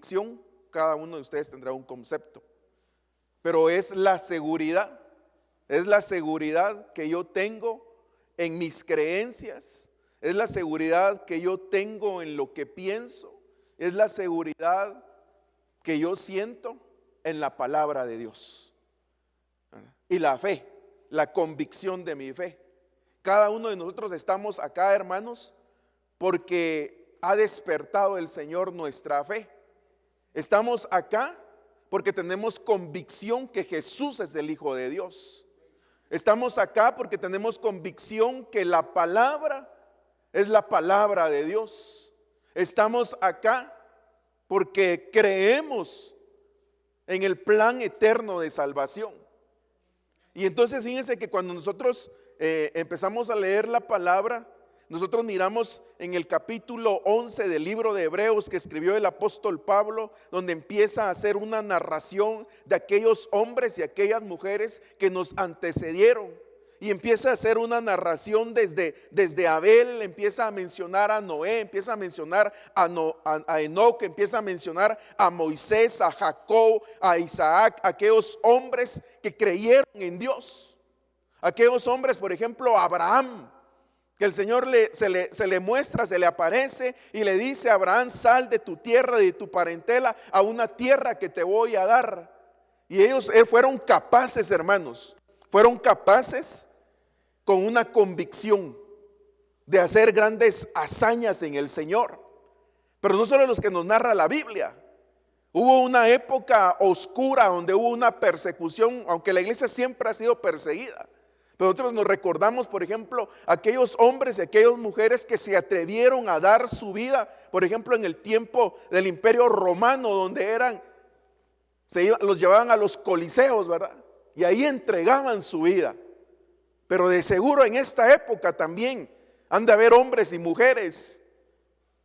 convicción, cada uno de ustedes tendrá un concepto, pero es la seguridad que yo tengo en mis creencias, es la seguridad que yo tengo en lo que pienso, es la seguridad que yo siento en la palabra de Dios. Y la fe, la convicción de mi fe. Cada uno de nosotros estamos acá, hermanos, porque ha despertado el Señor nuestra fe. Estamos acá porque tenemos convicción que Jesús es el Hijo de Dios. Estamos acá porque tenemos convicción que la palabra es la palabra de Dios. Estamos acá porque creemos en el plan eterno de salvación. Y entonces fíjense que cuando nosotros empezamos a leer la palabra, nosotros miramos en el capítulo 11 del libro de Hebreos que escribió el apóstol Pablo, donde empieza a hacer una narración de aquellos hombres y aquellas mujeres que nos antecedieron. Y empieza a hacer una narración desde Abel, empieza a mencionar a Noé, empieza a mencionar a Enoc, empieza a mencionar a Moisés, a Jacob, a Isaac, aquellos hombres que creyeron en Dios. Aquellos hombres, por ejemplo, Abraham, que el Señor se le muestra, se le aparece y le dice a Abraham: sal de tu tierra, de tu parentela, a una tierra que te voy a dar. Y ellos fueron capaces, hermanos, fueron capaces con una convicción de hacer grandes hazañas en el Señor. Pero no solo los que nos narra la Biblia. Hubo una época oscura donde hubo una persecución, aunque la iglesia siempre ha sido perseguida. Pero nosotros nos recordamos, por ejemplo, aquellos hombres y aquellas mujeres que se atrevieron a dar su vida, por ejemplo, en el tiempo del Imperio Romano, donde los llevaban a los coliseos, ¿verdad? Y ahí entregaban su vida. Pero de seguro en esta época también han de haber hombres y mujeres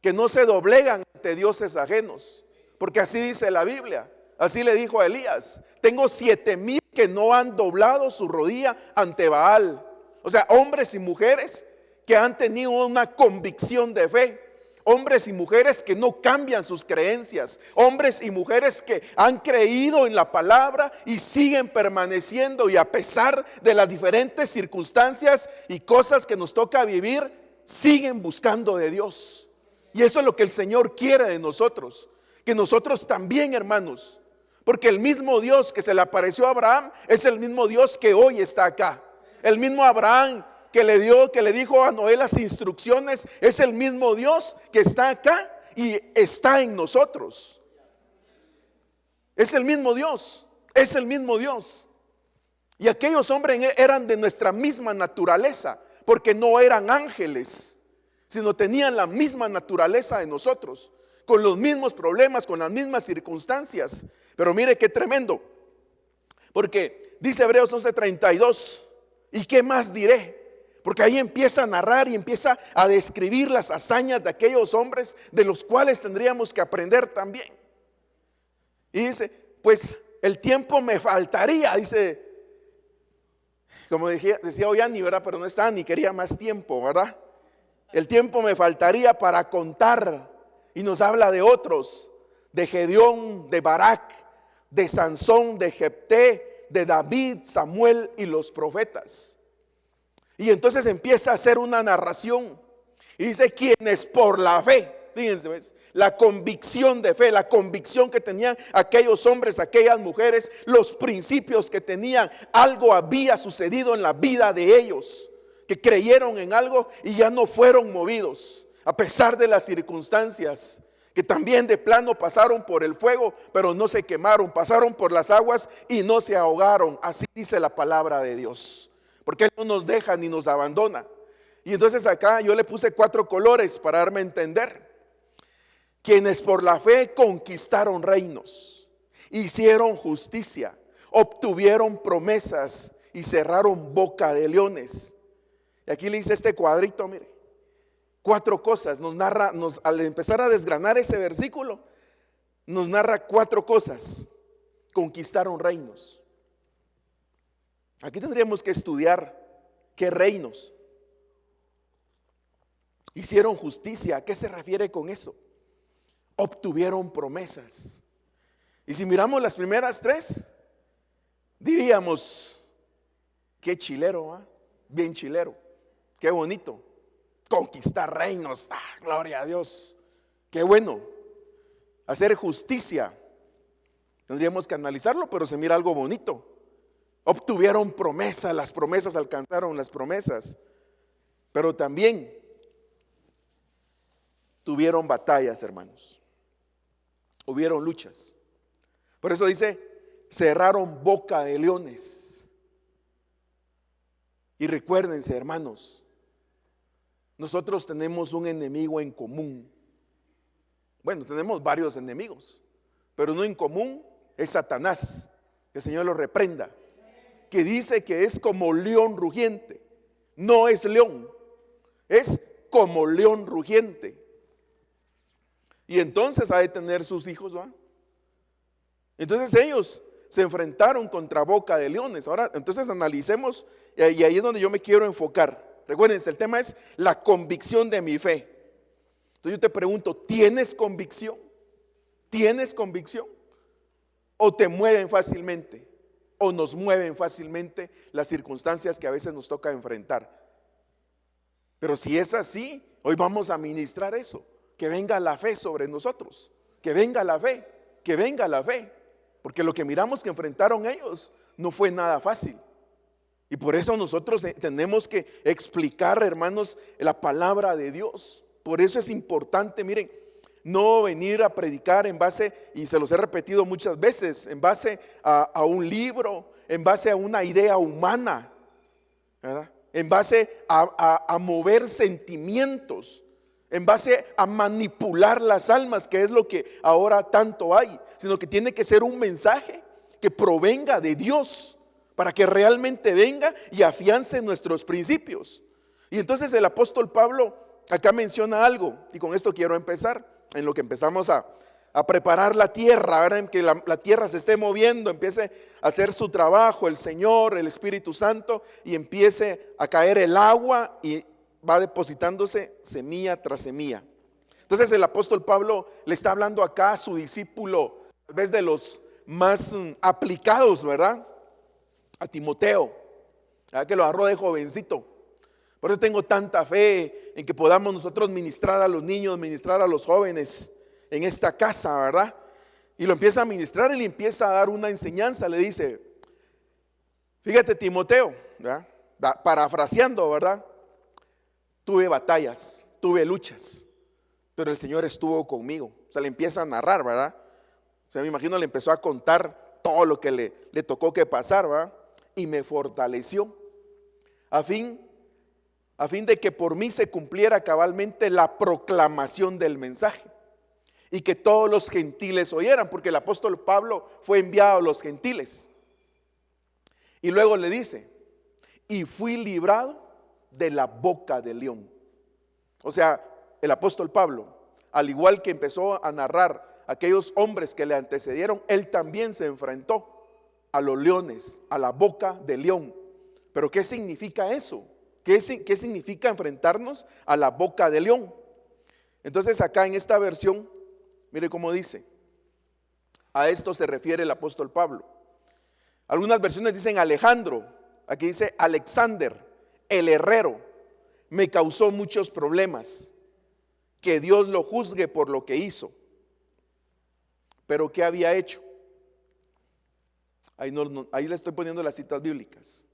que no se doblegan ante dioses ajenos, porque así dice la Biblia. Así le dijo a Elías: tengo 7,000 que no han doblado su rodilla ante Baal. O sea, hombres y mujeres que han tenido una convicción de fe. Hombres y mujeres que no cambian sus creencias. Hombres y mujeres que han creído en la palabra y siguen permaneciendo, y a pesar de las diferentes circunstancias y cosas que nos toca vivir, siguen buscando de Dios. Y eso es lo que el Señor quiere de nosotros. Que nosotros también, hermanos, porque el mismo Dios que se le apareció a Abraham es el mismo Dios que hoy está acá. El mismo Abraham que le dijo a Noé las instrucciones, es el mismo Dios que está acá y está en nosotros. Es el mismo Dios, es el mismo Dios. Y aquellos hombres eran de nuestra misma naturaleza, porque no eran ángeles, sino tenían la misma naturaleza de nosotros, con los mismos problemas, con las mismas circunstancias. Pero mire qué tremendo, porque dice Hebreos 11:32, ¿y qué más diré? Porque ahí empieza a narrar y empieza a describir las hazañas de aquellos hombres, de los cuales tendríamos que aprender también. Y dice, pues el tiempo me faltaría, dice, como decía hoy Ani, ¿verdad? Pero no está, ni quería más tiempo, ¿verdad? El tiempo me faltaría para contar. Y nos habla de otros, de Gedeón, de Barak, de Sansón, de Jefté, de David, Samuel y los profetas. Y entonces empieza a hacer una narración y dice: quienes por la fe, fíjense, ¿ves? La convicción de fe, la convicción que tenían aquellos hombres, aquellas mujeres, los principios que tenían, algo había sucedido en la vida de ellos, que creyeron en algo y ya no fueron movidos, a pesar de las circunstancias, que también de plano pasaron por el fuego, pero no se quemaron, pasaron por las aguas y no se ahogaron. Así dice la palabra de Dios, porque Él no nos deja ni nos abandona. Y entonces acá yo le puse 4 colores para darme a entender. Quienes por la fe conquistaron reinos, hicieron justicia, obtuvieron promesas y cerraron boca de leones. Y aquí le hice este cuadrito, mire, 4 cosas. Nos narra, al empezar a desgranar ese versículo, nos narra 4 cosas. Conquistaron reinos. Aquí tendríamos que estudiar qué reinos. Hicieron justicia. ¿A qué se refiere con eso? obtuvieron promesas. Y si miramos las primeras tres, diríamos, qué chilero, ¿eh? Bien chilero, qué bonito, conquistar reinos, gloria a Dios, qué bueno, hacer justicia. Tendríamos que analizarlo, pero se mira algo bonito. Obtuvieron promesas, las promesas alcanzaron las promesas, pero también tuvieron batallas, hermanos. Hubieron luchas. Por eso dice, cerraron boca de leones. Y recuérdense, hermanos, nosotros tenemos un enemigo en común. Bueno, tenemos varios enemigos, pero uno en común es Satanás, que el Señor lo reprenda, que dice que es como león rugiente. No es león, es como león rugiente. Y entonces ha de tener sus hijos, ¿va? Entonces ellos se enfrentaron contra boca de leones. Ahora, entonces analicemos, y ahí es donde yo me quiero enfocar. Recuérdense, el tema es la convicción de mi fe. Entonces yo te pregunto, ¿tienes convicción? ¿Tienes convicción? ¿O te mueven fácilmente? ¿O nos mueven fácilmente las circunstancias que a veces nos toca enfrentar? Pero si es así, hoy vamos a ministrar eso. Que venga la fe sobre nosotros. Que venga la fe. Que venga la fe. Porque lo que miramos que enfrentaron ellos no fue nada fácil. Y por eso nosotros tenemos que explicar, hermanos, la palabra de Dios. Por eso es importante, miren, no venir a predicar en base, y se los he repetido muchas veces, en base a un libro, en base a una idea humana, ¿verdad? En base a mover sentimientos, en base a manipular las almas, que es lo que ahora tanto hay, sino que tiene que ser un mensaje que provenga de Dios, para que realmente venga y afiance nuestros principios. Y entonces el apóstol Pablo acá menciona algo, y con esto quiero empezar, en lo que empezamos a preparar la tierra, ¿verdad? En que la tierra se esté moviendo, empiece a hacer su trabajo, el Señor, el Espíritu Santo, y empiece a caer el agua y va depositándose semilla tras semilla. Entonces el apóstol Pablo le está hablando acá a su discípulo, tal vez de los más aplicados, ¿verdad? A Timoteo, ¿verdad? Que lo agarró de jovencito. Por eso tengo tanta fe en que podamos nosotros ministrar a los niños, ministrar a los jóvenes en esta casa, ¿verdad? Y lo empieza a ministrar y le empieza a dar una enseñanza. Le dice, fíjate Timoteo, ¿verdad? Parafraseando, ¿verdad? Tuve batallas, tuve luchas, pero el Señor estuvo conmigo. O sea, le empieza a narrar, ¿verdad? O sea, me imagino le empezó a contar todo lo que le tocó que pasar, ¿verdad? Y me fortaleció a fin de que por mí se cumpliera cabalmente la proclamación del mensaje y que todos los gentiles oyeran, porque el apóstol Pablo fue enviado a los gentiles. Y luego le dice, y fui librado de la boca del león. O sea, el apóstol Pablo, al igual que empezó a narrar aquellos hombres que le antecedieron, él también se enfrentó a los leones, a la boca del león. Pero ¿qué significa eso? ¿Qué significa enfrentarnos a la boca del león? Entonces acá en esta versión, mire cómo dice, a esto se refiere el apóstol Pablo. Algunas versiones dicen Alejandro, aquí dice Alexander, el herrero, me causó muchos problemas, que Dios lo juzgue por lo que hizo. Pero ¿qué había hecho? Ahí le estoy poniendo las citas bíblicas.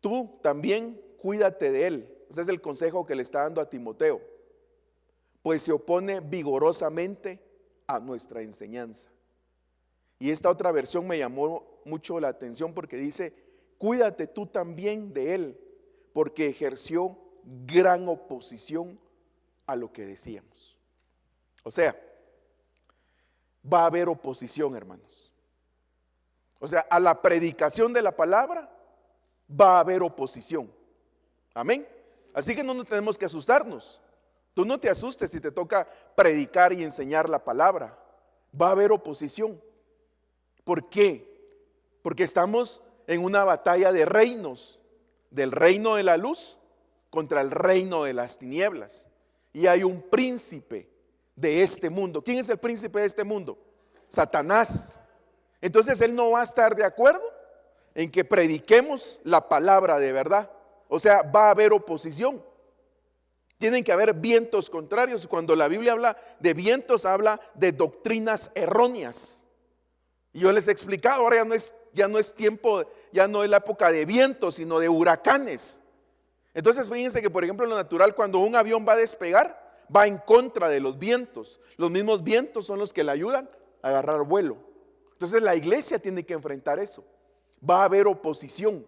Tú también cuídate de él. Ese es el consejo que le está dando a Timoteo, pues se opone vigorosamente a nuestra enseñanza. Y esta otra versión me llamó mucho la atención porque dice, cuídate tú también de él, porque ejerció gran oposición a lo que decíamos. O sea, va a haber oposición, hermanos. O sea, a la predicación de la palabra va a haber oposición. Amén. Así que no nos tenemos que asustarnos. Tú no te asustes si te toca predicar y enseñar la palabra. Va a haber oposición. ¿Por qué? Porque estamos en una batalla de reinos, del reino de la luz contra el reino de las tinieblas. Y hay un príncipe de este mundo. ¿Quién es el príncipe de este mundo? Satanás. Entonces él no va a estar de acuerdo en que prediquemos la palabra de verdad. O sea, va a haber oposición. Tienen que haber vientos contrarios. Cuando la Biblia habla de vientos, habla de doctrinas erróneas. Y yo les he explicado, ahora ya no es tiempo, ya no es la época de vientos, sino de huracanes. Entonces fíjense que, por ejemplo, en lo natural, cuando un avión va a despegar, va en contra de los vientos. Los mismos vientos son los que le ayudan a agarrar vuelo. Entonces la iglesia tiene que enfrentar eso. Va a haber oposición.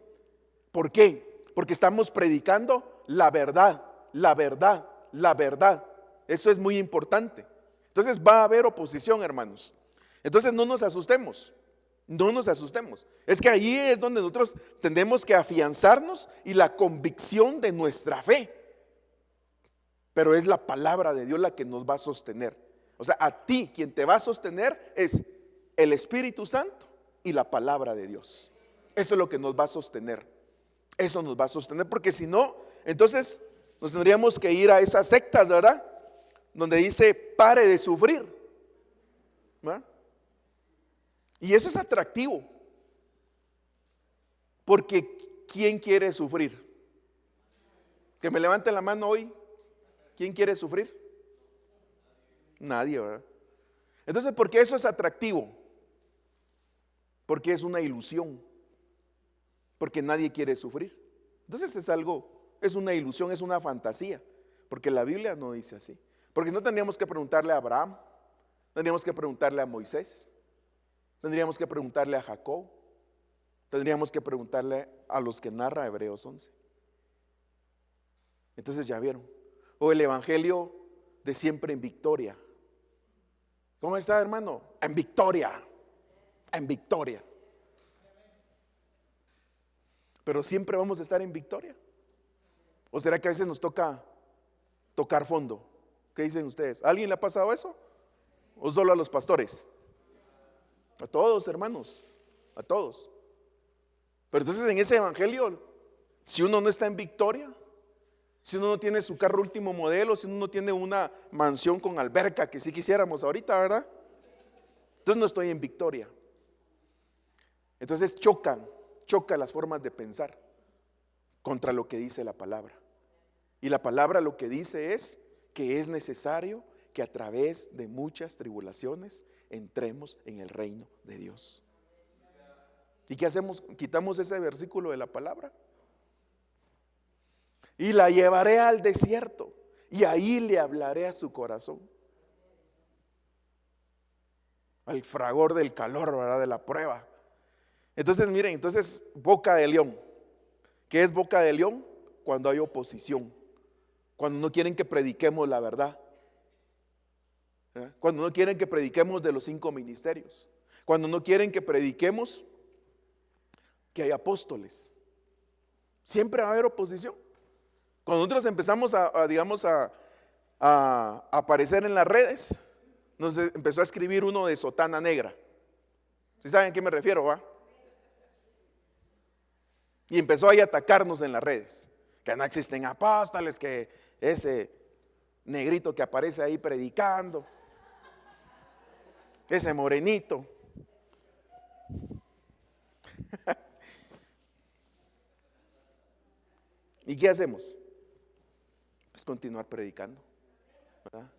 ¿Por qué? Porque estamos predicando la verdad, la verdad, la verdad. Eso es muy importante. Entonces va a haber oposición, hermanos. Entonces no nos asustemos. No nos asustemos. Es que ahí es donde nosotros tenemos que afianzarnos y la convicción de nuestra fe. Pero es la palabra de Dios la que nos va a sostener. O sea, a ti quien te va a sostener es el Espíritu Santo y la palabra de Dios. Eso es lo que nos va a sostener. Eso nos va a sostener, porque si no, entonces nos tendríamos que ir a esas sectas, ¿verdad? Donde dice, pare de sufrir, ¿verdad? Y eso es atractivo, porque ¿quién quiere sufrir? Que me levante la mano hoy. ¿Quién quiere sufrir? Nadie, ¿verdad? Entonces, ¿por qué eso es atractivo? Porque es una ilusión. Porque nadie quiere sufrir. Entonces es una ilusión, es una fantasía. Porque la Biblia no dice así. Porque si no, tendríamos que preguntarle a Abraham, tendríamos que preguntarle a Moisés, tendríamos que preguntarle a Jacob, tendríamos que preguntarle a los que narra Hebreos 11. Entonces ya vieron. O el evangelio de siempre en victoria. ¿Cómo está, hermano? En victoria. En victoria. Pero siempre vamos a estar en victoria. ¿O será que a veces nos toca tocar fondo? ¿Qué dicen ustedes? ¿A alguien le ha pasado eso? ¿O solo a los pastores? A todos, hermanos. A todos. Pero entonces en ese evangelio, si uno no está en victoria, si uno no tiene su carro último modelo, si uno no tiene una mansión con alberca, que sí quisiéramos ahorita, ¿verdad? Entonces no estoy en victoria. Entonces choca las formas de pensar contra lo que dice la palabra. Y la palabra lo que dice es que es necesario que a través de muchas tribulaciones entremos en el reino de Dios. ¿Y qué hacemos? Quitamos ese versículo de la palabra. Y la llevaré al desierto y ahí le hablaré a su corazón. Al fragor del calor, ¿verdad? De la prueba. Entonces miren, boca de león. ¿Qué es boca de león? Cuando hay oposición, cuando no quieren que prediquemos la verdad, cuando no quieren que prediquemos de los 5 ministerios, cuando no quieren que prediquemos que hay apóstoles. Siempre va a haber oposición. Cuando nosotros empezamos a aparecer en las redes, nos empezó a escribir uno de sotana negra. ¿Sí saben a qué me refiero, va? Y empezó ahí a atacarnos en las redes, que no existen apóstoles, que ese negrito que aparece ahí predicando, ese morenito. ¿Y qué hacemos? Pues continuar predicando, ¿verdad?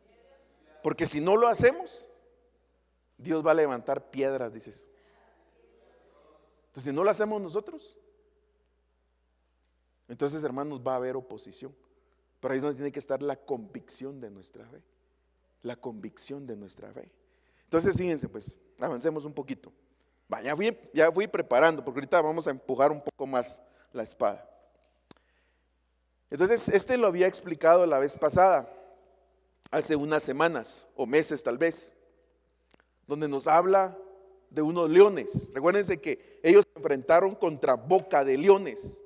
Porque si no lo hacemos, Dios va a levantar piedras, dices. Entonces, si no lo hacemos nosotros, entonces, hermanos, va a haber oposición. Pero ahí es donde tiene que estar la convicción de nuestra fe. La convicción de nuestra fe. Entonces, fíjense, pues, avancemos un poquito. Ya fui preparando, porque ahorita vamos a empujar un poco más la espada. Entonces, lo había explicado la vez pasada, hace unas semanas o meses tal vez, donde nos habla de unos leones. Recuérdense que ellos se enfrentaron contra boca de leones.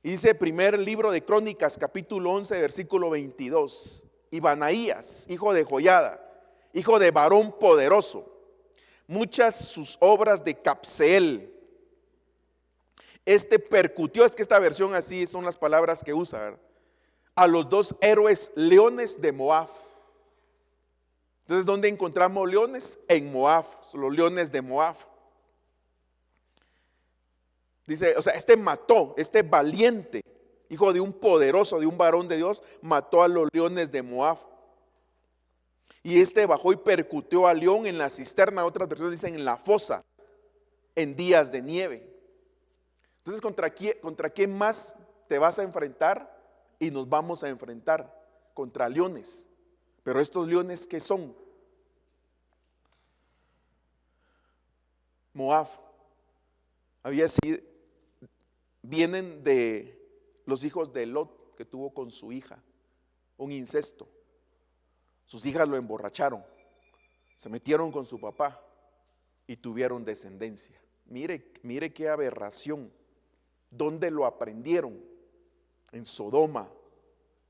Y dice primer libro de Crónicas, capítulo 11, versículo 22. Y Banaías, hijo de Joiada, hijo de varón poderoso, muchas sus obras de Capseel. Percutió, es que esta versión así son las palabras que usa, ¿verdad? A los 2 héroes leones de Moab. Entonces, ¿dónde encontramos leones? En Moab, los leones de Moab. Dice, o sea, este valiente, hijo de un poderoso, de un varón de Dios, mató a los leones de Moab. Y bajó y percutió al león en la cisterna, otras versiones dicen en la fosa, en días de nieve. Entonces, ¿contra quién más te vas a enfrentar? Y nos vamos a enfrentar contra leones. Pero estos leones, ¿qué son? Moab vienen de los hijos de Lot, que tuvo con su hija un incesto. Sus hijas lo emborracharon, se metieron con su papá y tuvieron descendencia. Mire qué aberración. ¿Dónde lo aprendieron? En Sodoma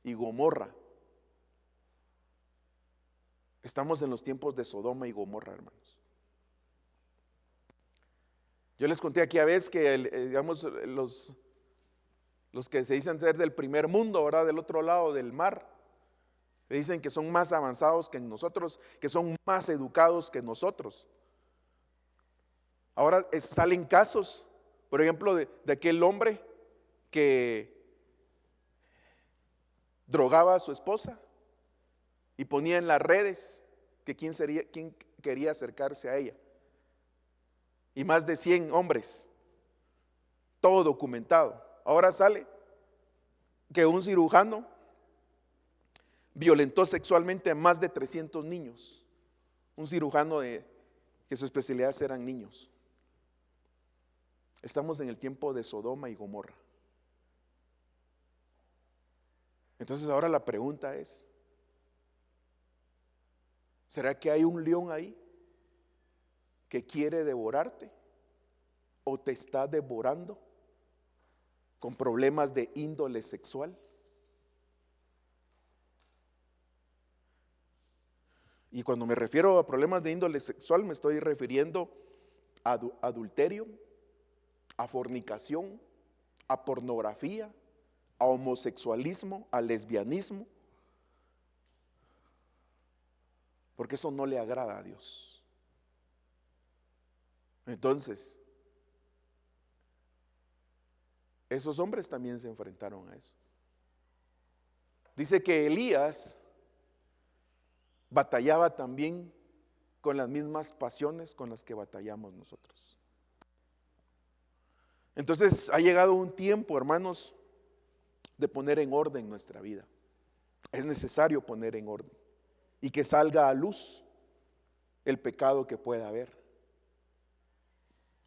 y Gomorra. Estamos en los tiempos de Sodoma y Gomorra, hermanos. Yo les conté aquí a veces que digamos los que se dicen ser del primer mundo, ahora del otro lado del mar, dicen que son más avanzados que nosotros, que son más educados que nosotros. Ahora salen casos, por ejemplo, de aquel hombre que drogaba a su esposa y ponía en las redes que quién quería acercarse a ella. Y más de 100 hombres, todo documentado. Ahora sale que un cirujano violentó sexualmente a más de 300 niños. Un cirujano que su especialidad eran niños. Estamos en el tiempo de Sodoma y Gomorra. Entonces ahora la pregunta es, ¿será que hay un león ahí que quiere devorarte o te está devorando con problemas de índole sexual? Y cuando me refiero a problemas de índole sexual, me estoy refiriendo a adulterio, a fornicación, a pornografía, a homosexualismo, a lesbianismo, porque eso no le agrada a Dios. Entonces, esos hombres también se enfrentaron a eso. Dice que Elías batallaba también con las mismas pasiones con las que batallamos nosotros. Entonces ha llegado un tiempo, hermanos, de poner en orden nuestra vida. Es necesario poner en orden y que salga a luz el pecado que pueda haber,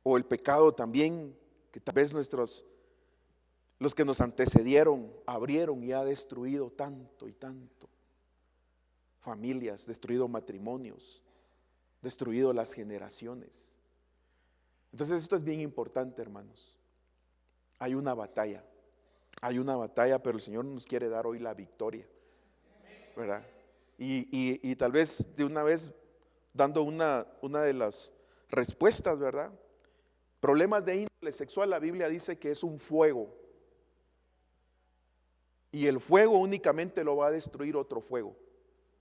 o el pecado también que tal vez los que nos antecedieron abrieron y ha destruido tanto y tanto familias, destruido matrimonios, destruido las generaciones. Entonces esto es bien importante, hermanos. Hay una batalla, pero el Señor nos quiere dar hoy la victoria, ¿verdad? Y tal vez de una vez dando una de las respuestas, ¿verdad? Problemas de índole sexual, la Biblia dice que es un fuego, y el fuego únicamente lo va a destruir otro fuego,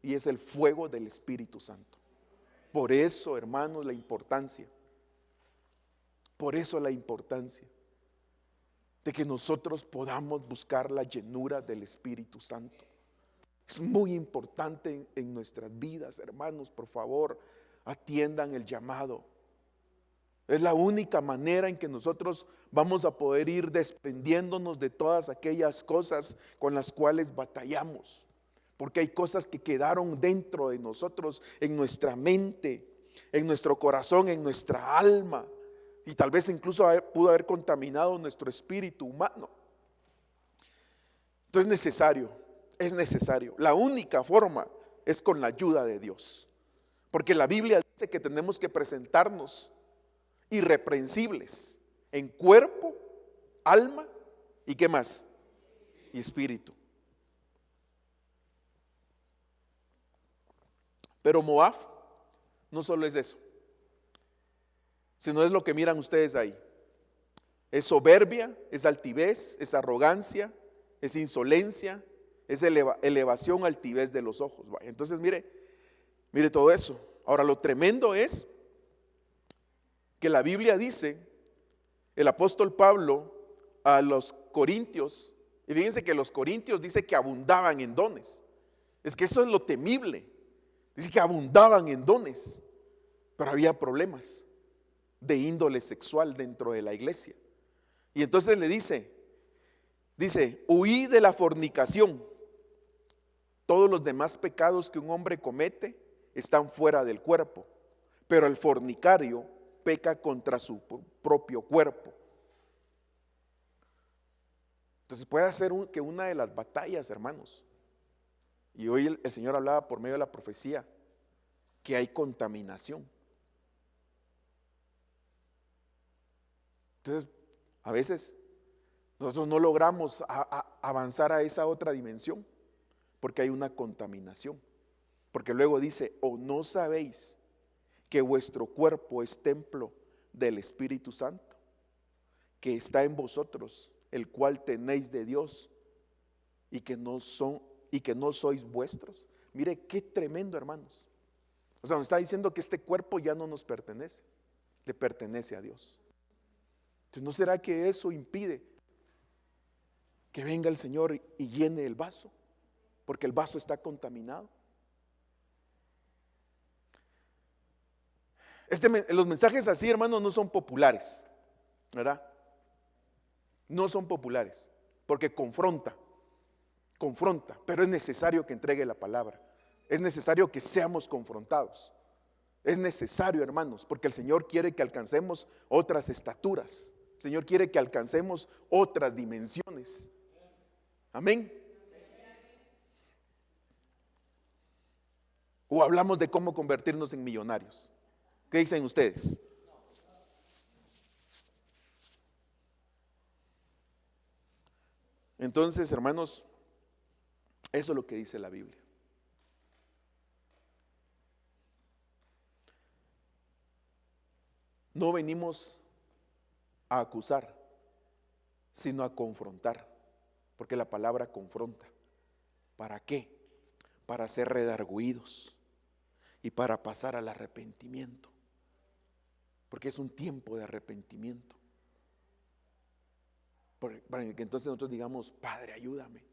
y es el fuego del Espíritu Santo. Por eso, hermanos, la importancia de que nosotros podamos buscar la llenura del Espíritu Santo. Es muy importante en nuestras vidas, hermanos. Por favor, atiendan el llamado. Es la única manera en que nosotros vamos a poder ir desprendiéndonos de todas aquellas cosas con las cuales batallamos. Porque hay cosas que quedaron dentro de nosotros, en nuestra mente, en nuestro corazón, en nuestra alma. Y tal vez incluso pudo haber contaminado nuestro espíritu humano. Entonces es necesario. La única forma es con la ayuda de Dios. Porque la Biblia dice que tenemos que presentarnos irreprensibles en cuerpo, alma y ¿qué más? Y espíritu. Pero Moab no solo es eso, sino es lo que miran ustedes ahí. Es soberbia, es altivez, es arrogancia, es insolencia, es elevación, altivez de los ojos. Entonces mire, Mire todo eso. Ahora lo tremendo es que la Biblia dice, el apóstol Pablo a los corintios, y fíjense que los corintios dice que abundaban en dones. Es que eso es lo temible. Dice que abundaban en dones, pero había problemas de índole sexual dentro de la iglesia. Y entonces le dice, huí de la fornicación. Todos los demás pecados que un hombre comete están fuera del cuerpo, pero el fornicario peca contra su propio cuerpo. Entonces puede ser que una de las batallas, hermanos, y hoy el Señor hablaba por medio de la profecía, que hay contaminación. Entonces, a veces nosotros no logramos avanzar a esa otra dimensión porque hay una contaminación. Porque luego dice, ¿o no sabéis que vuestro cuerpo es templo del Espíritu Santo, que está en vosotros, el cual tenéis de Dios y que no sois vuestros? Mire qué tremendo, hermanos. O sea, nos está diciendo que este cuerpo ya no nos pertenece, le pertenece a Dios. Entonces, ¿no será que eso impide que venga el Señor y llene el vaso? Porque el vaso está contaminado. Los mensajes así, hermanos, no son populares, ¿verdad? No son populares, porque confronta, pero es necesario que entregue la palabra. Es necesario que seamos confrontados. Es necesario, hermanos, porque el Señor quiere que alcancemos otras estaturas. El Señor quiere que alcancemos otras dimensiones. Amén. O hablamos de cómo convertirnos en millonarios. ¿Qué dicen ustedes? Entonces, hermanos, eso es lo que dice la Biblia. No venimos a acusar, sino a confrontar, porque la palabra confronta. ¿Para qué? Para ser redarguidos y para pasar al arrepentimiento, porque es un tiempo de arrepentimiento. Para que entonces nosotros digamos, Padre, ayúdame,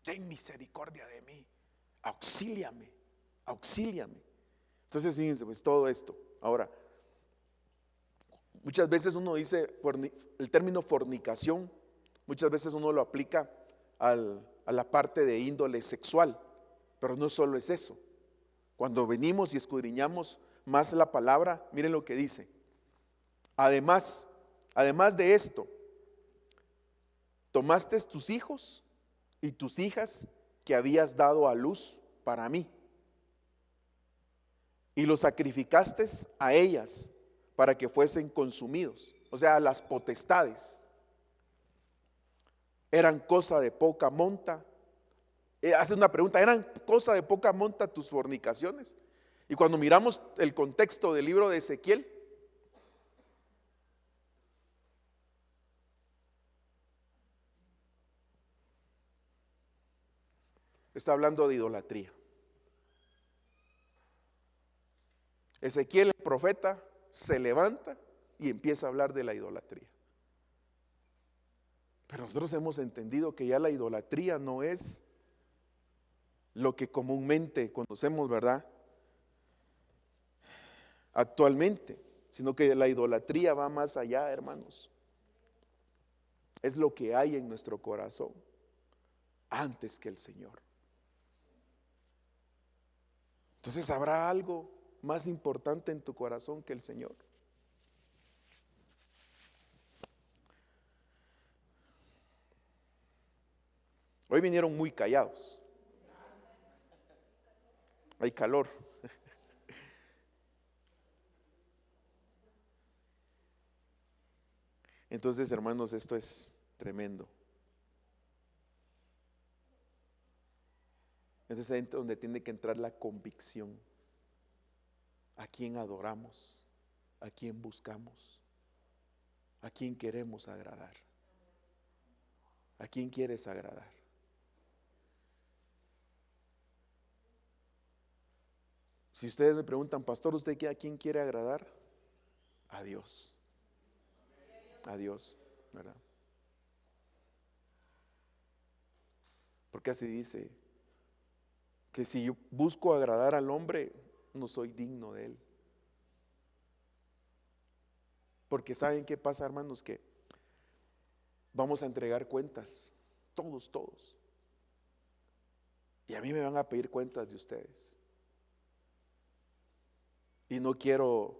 ten misericordia de mí, auxíliame. Entonces fíjense, pues todo esto. Ahora, muchas veces uno dice el término fornicación, muchas veces uno lo aplica a la parte de índole sexual, pero no solo es eso. Cuando venimos y escudriñamos más la palabra, miren lo que dice. Además de esto, tomaste tus hijos y tus hijas que habías dado a luz para mí, y los sacrificaste a ellas para que fuesen consumidos. O sea, las potestades eran cosa de poca monta. Hace una pregunta, ¿eran cosa de poca monta tus fornicaciones? Y cuando miramos el contexto del libro de Ezequiel, está hablando de idolatría. Ezequiel, el profeta, se levanta y empieza a hablar de la idolatría. Pero nosotros hemos entendido que ya la idolatría no es lo que comúnmente conocemos, ¿verdad? Actualmente, sino que la idolatría va más allá, hermanos. Es lo que hay en nuestro corazón antes que el Señor. Entonces, ¿habrá algo más importante en tu corazón que el Señor? Hoy vinieron muy callados. Hay calor. Entonces, hermanos, esto es tremendo. Entonces es donde tiene que entrar la convicción. ¿A quién adoramos? ¿A quién buscamos? ¿A quién queremos agradar? ¿A quién quieres agradar? Si ustedes me preguntan, pastor, ¿usted a quién quiere agradar? A Dios. A Dios, ¿verdad? Porque así dice, que si yo busco agradar al hombre, no soy digno de él. Porque ¿saben qué pasa, hermanos? Que vamos a entregar cuentas, todos. Y a mí me van a pedir cuentas de ustedes. Y no quiero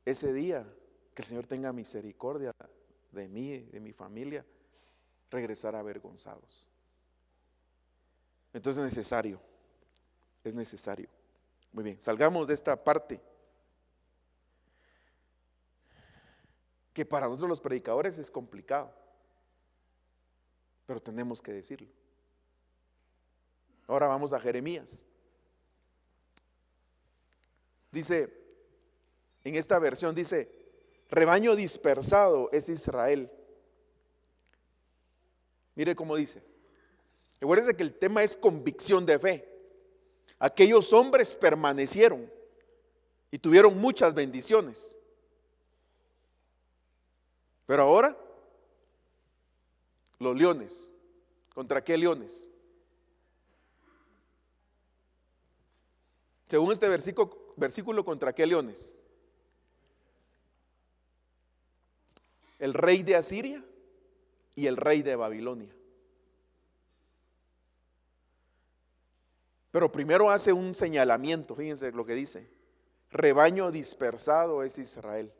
ese día que el Señor tenga misericordia de mí, de mi familia, regresar avergonzados. Entonces es necesario. Muy bien, salgamos de esta parte que para nosotros los predicadores es complicado, pero tenemos que decirlo. Ahora vamos a Jeremías. Dice, en esta versión dice, rebaño dispersado es Israel. Mire cómo dice. Recuérdense que el tema es convicción de fe. Aquellos hombres permanecieron y tuvieron muchas bendiciones. Pero ahora, los leones. ¿Contra qué leones? Según este versículo, ¿contra qué leones? El rey de Asiria y el rey de Babilonia. Pero primero hace un señalamiento, fíjense lo que dice. Rebaño dispersado es Israel.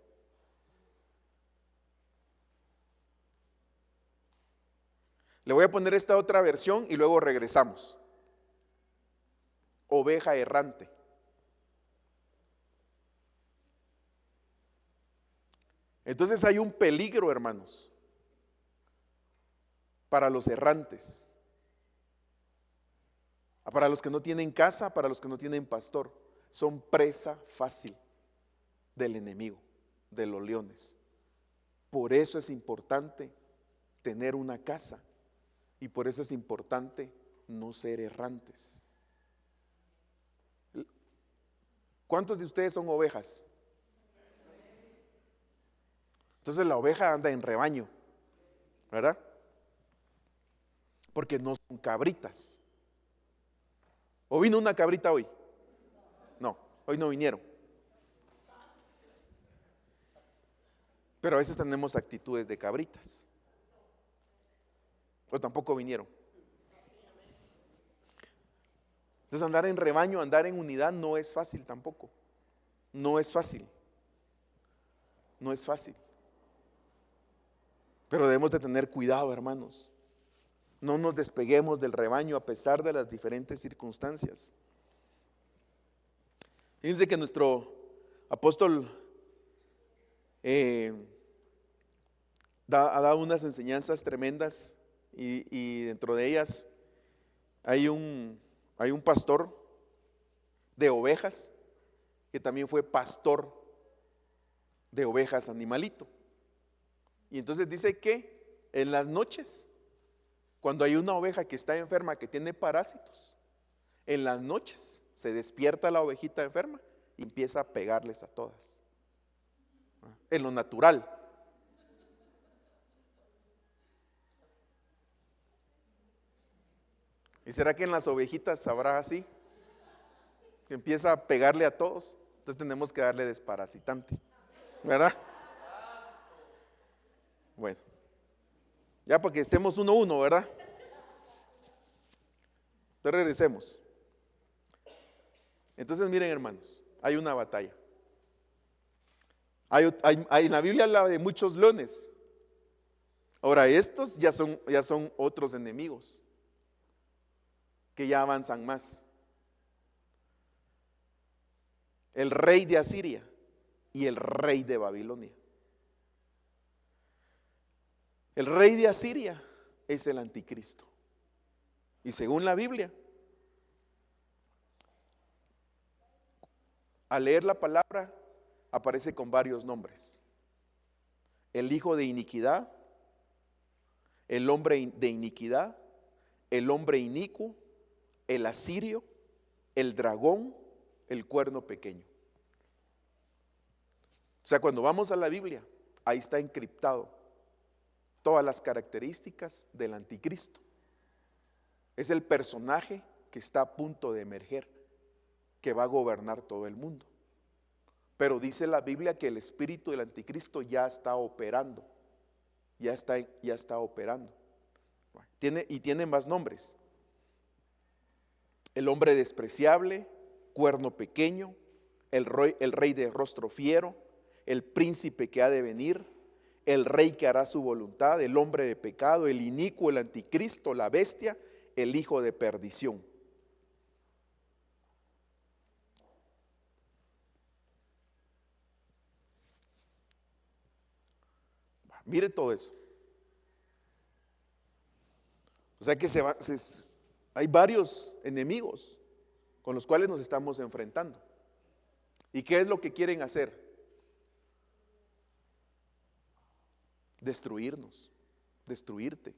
Le voy a poner esta otra versión y luego regresamos. Oveja errante. Entonces hay un peligro, hermanos, para los errantes, para los que no tienen casa, para los que no tienen pastor. Son presa fácil del enemigo, de los leones. Por eso es importante tener una casa y por eso es importante no ser errantes. ¿Cuántos de ustedes son ovejas? Entonces la oveja anda en rebaño, ¿verdad? Porque no son cabritas. ¿O vino una cabrita hoy? No, hoy no vinieron. Pero a veces tenemos actitudes de cabritas. O tampoco vinieron. Entonces andar en rebaño, andar en unidad no es fácil tampoco. No es fácil. No es fácil. Pero debemos de tener cuidado, hermanos. No nos despeguemos del rebaño a pesar de las diferentes circunstancias. Fíjense que nuestro apóstol ha dado unas enseñanzas tremendas y dentro de ellas hay un pastor de ovejas que también fue pastor de ovejas animalito. Y entonces dice que en las noches, cuando hay una oveja que está enferma, que tiene parásitos, en las noches se despierta la ovejita enferma y empieza a pegarles a todas. En lo natural. ¿Y será que en las ovejitas habrá así? Que empieza a pegarle a todos. Entonces tenemos que darle desparasitante, ¿verdad? Bueno, ya para que estemos 1-1, ¿verdad? Entonces regresemos. Entonces miren, hermanos, hay una batalla. En la Biblia habla de muchos leones. Ahora estos ya son otros enemigos que ya avanzan más. El rey de Asiria y el rey de Babilonia. El rey de Asiria es el anticristo. Y según la Biblia, al leer la palabra aparece con varios nombres. El hijo de iniquidad, el hombre de iniquidad, el hombre inicuo, el asirio, el dragón, el cuerno pequeño. O sea, cuando vamos a la Biblia, ahí está encriptado todas las características del anticristo. Es el personaje que está a punto de emerger, que va a gobernar todo el mundo. Pero dice la Biblia que el espíritu del anticristo ya está operando, ya está operando. Tiene más nombres: el hombre despreciable, cuerno pequeño, el rey de rostro fiero, el príncipe que ha de venir, el rey que hará su voluntad, el hombre de pecado, el inicuo, el anticristo, la bestia, el hijo de perdición. Mire todo eso. O sea que hay varios enemigos con los cuales nos estamos enfrentando. ¿Y qué es lo que quieren hacer? Destruirnos, destruirte.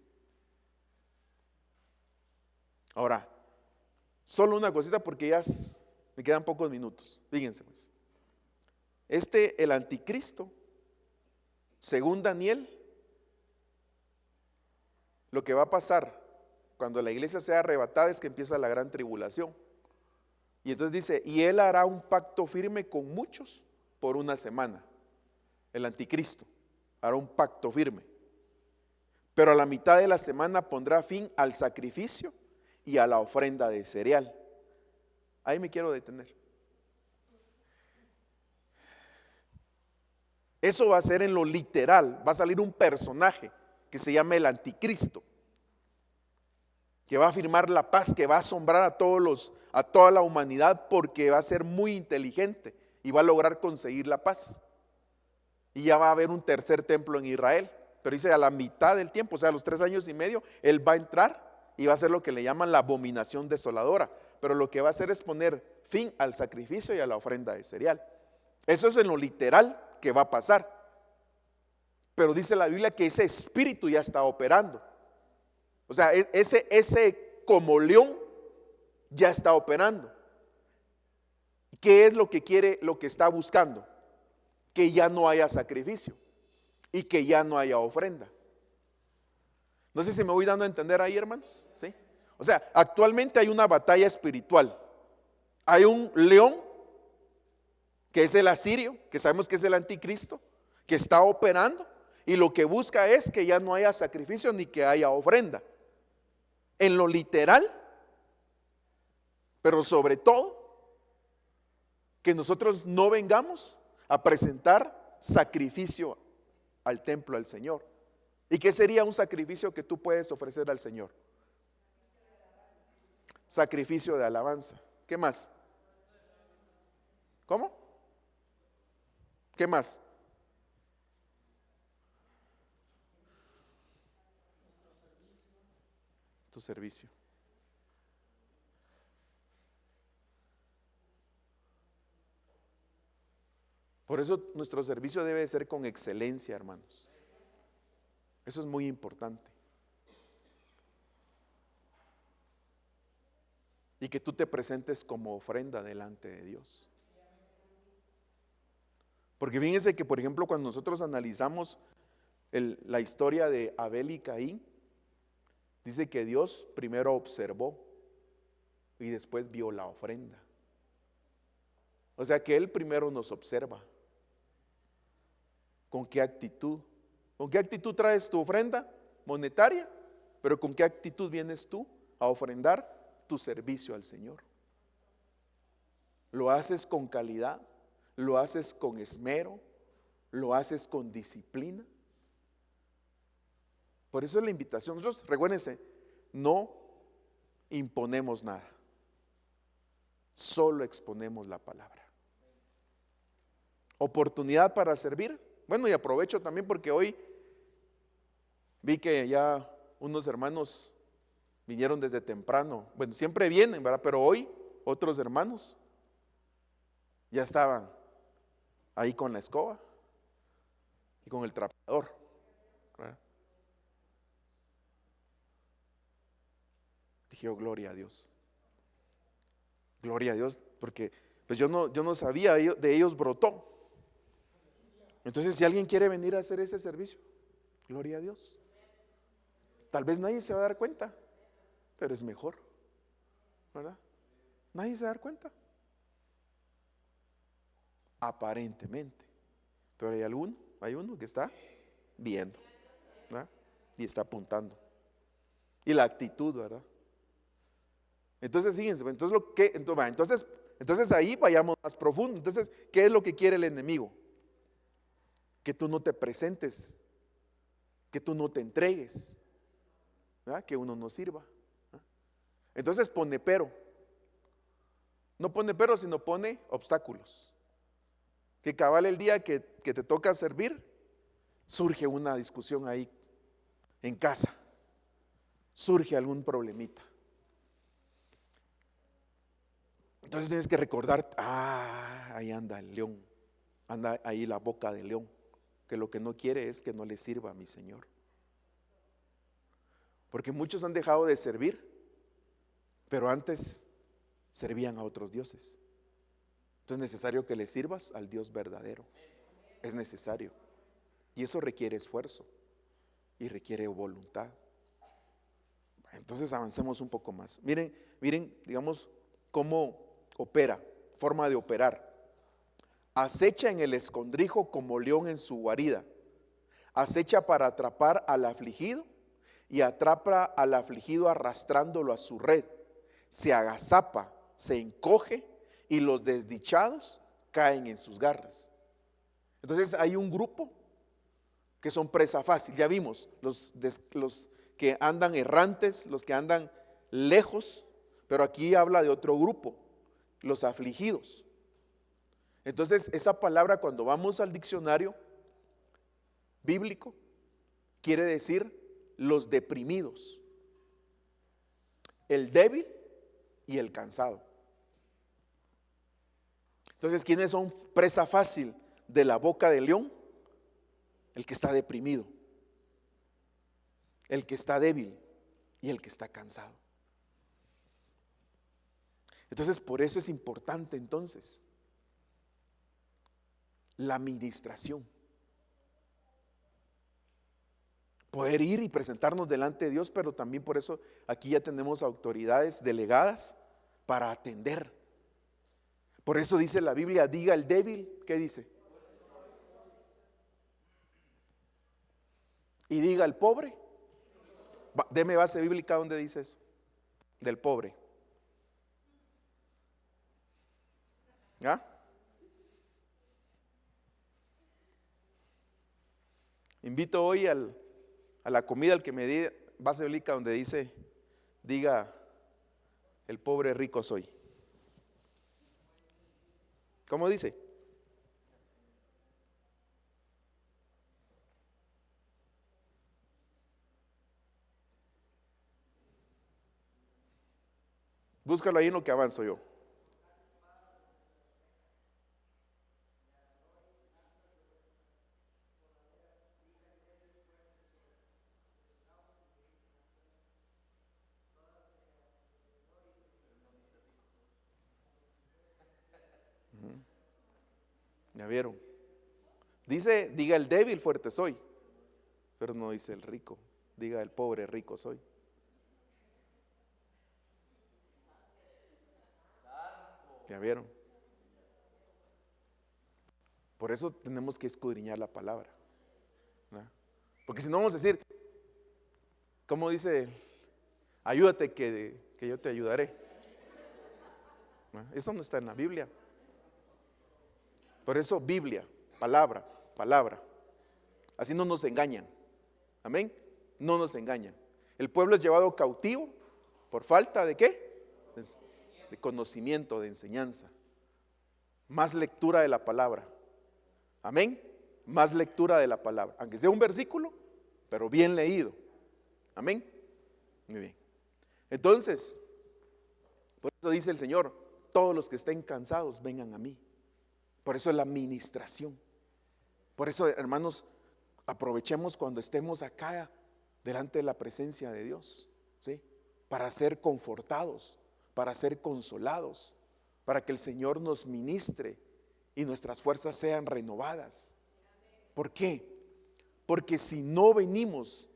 Ahora, solo una cosita porque ya me quedan pocos minutos. Fíjense pues. El anticristo, según Daniel, lo que va a pasar cuando la iglesia sea arrebatada es que empieza la gran tribulación. Y entonces dice, y él hará un pacto firme con muchos por una semana. El anticristo hará un pacto firme. Pero a la mitad de la semana pondrá fin al sacrificio y a la ofrenda de cereal. Ahí me quiero detener. Eso va a ser en lo literal. Va a salir un personaje que se llama el anticristo, que va a firmar la paz, que va a asombrar a toda la humanidad, porque va a ser muy inteligente y va a lograr conseguir la paz. Y ya va a haber un tercer templo en Israel. Pero dice a la mitad del tiempo, o sea, a los 3 años y medio, él va a entrar y va a hacer lo que le llaman la abominación desoladora. Pero lo que va a hacer es poner fin al sacrificio y a la ofrenda de cereal. Eso es en lo literal que va a pasar. Pero dice la Biblia que ese espíritu ya está operando. O sea, ese como león ya está operando. ¿Qué es lo que quiere, lo que está buscando? Que ya no haya sacrificio y que ya no haya ofrenda. No sé si me voy dando a entender ahí, hermanos. ¿Sí? O sea, actualmente hay una batalla espiritual. Hay un león, que es el asirio, que sabemos que es el anticristo, que está operando, y lo que busca es que ya no haya sacrificio ni que haya ofrenda. En lo literal, pero sobre todo, que nosotros no vengamos a presentar sacrificio al templo al Señor. ¿Y qué sería un sacrificio que tú puedes ofrecer al Señor? Sacrificio de alabanza. ¿Qué más? ¿Cómo? ¿Qué más? Tu servicio. Por eso nuestro servicio debe ser con excelencia, hermanos. Eso es muy importante. Y que tú te presentes como ofrenda delante de Dios. Porque fíjense que, por ejemplo, cuando nosotros analizamos la historia de Abel y Caín, dice que Dios primero observó y después vio la ofrenda. O sea que Él primero nos observa. ¿Con qué actitud? ¿Con qué actitud traes tu ofrenda monetaria? Pero ¿con qué actitud vienes tú a ofrendar tu servicio al Señor? ¿Lo haces con calidad? ¿Lo haces con esmero? ¿Lo haces con disciplina? Por eso es la invitación. Nosotros, recuérdense, no imponemos nada, solo exponemos la palabra. Oportunidad para servir. Bueno, y aprovecho también porque hoy vi que ya unos hermanos vinieron desde temprano. Bueno, siempre vienen, ¿verdad? Pero hoy otros hermanos ya estaban ahí con la escoba y con el trapeador, ¿verdad? Dije, oh, gloria a Dios. Gloria a Dios, porque Pues yo no sabía, de ellos brotó. Entonces, si alguien quiere venir a hacer ese servicio, gloria a Dios. Tal vez nadie se va a dar cuenta, pero es mejor, ¿verdad? Nadie se va a dar cuenta, aparentemente, pero hay uno que está viendo, ¿verdad? Y está apuntando. Y la actitud, ¿verdad? Entonces, fíjense, entonces ahí vayamos más profundo. Entonces, ¿qué es lo que quiere el enemigo? Que tú no te presentes, que tú no te entregues, ¿verdad? Que uno no sirva, ¿verdad? Entonces pone pero. No pone pero, sino pone obstáculos. Que cabal el día que te toca servir, surge una discusión ahí en casa, surge algún problemita. Entonces tienes que recordar, ahí anda el león, anda ahí la boca del león, que lo que no quiere es que no le sirva a mi Señor. Porque muchos han dejado de servir, pero antes servían a otros dioses. Entonces es necesario que le sirvas al Dios verdadero. Es necesario. Y eso requiere esfuerzo y requiere voluntad. Entonces avancemos un poco más. Miren, digamos, cómo opera, forma de operar. Acecha en el escondrijo como león en su guarida. Acecha para atrapar al afligido y atrapa al afligido arrastrándolo a su red. Se agazapa, se encoge y los desdichados caen en sus garras. Entonces hay un grupo que son presa fácil. Ya vimos los que andan errantes, los que andan lejos, pero aquí habla de otro grupo, los afligidos. Entonces esa palabra, cuando vamos al diccionario bíblico, quiere decir los deprimidos, el débil y el cansado. Entonces, ¿quiénes son presa fácil de la boca del león? El que está deprimido, el que está débil y el que está cansado. Entonces, por eso es importante entonces la ministración. Poder ir y presentarnos delante de Dios, pero también por eso aquí ya tenemos autoridades delegadas para atender. Por eso dice la Biblia, diga el débil, ¿qué dice? Y diga el pobre. Deme base bíblica donde dice eso, del pobre. ¿Ah? Invito hoy a la comida al que me dé base bíblica donde dice, diga el pobre rico soy. ¿Cómo dice? Búscalo ahí en lo que avanzo yo. ¿Ya vieron? Dice, diga el débil fuerte soy, pero no dice el rico, diga el pobre rico soy. ¿Ya vieron? Por eso tenemos que escudriñar la palabra, ¿verdad? Porque si no vamos a decir, ¿cómo dice? Ayúdate que yo te ayudaré. ¿Verdad? Eso no está en la Biblia. Por eso Biblia, palabra, palabra. Así no nos engañan. Amén. No nos engañan. El pueblo es llevado cautivo por falta de ¿qué? De conocimiento, de enseñanza. Más lectura de la palabra. Amén. Más lectura de la palabra. Aunque sea un versículo, pero bien leído. Amén. Muy bien. Entonces, por eso dice el Señor, todos los que estén cansados, vengan a mí. Por eso es la ministración. Por eso, hermanos, aprovechemos cuando estemos acá delante de la presencia de Dios, ¿sí? Para ser confortados, para ser consolados, para que el Señor nos ministre y nuestras fuerzas sean renovadas. ¿Por qué? Porque si no venimos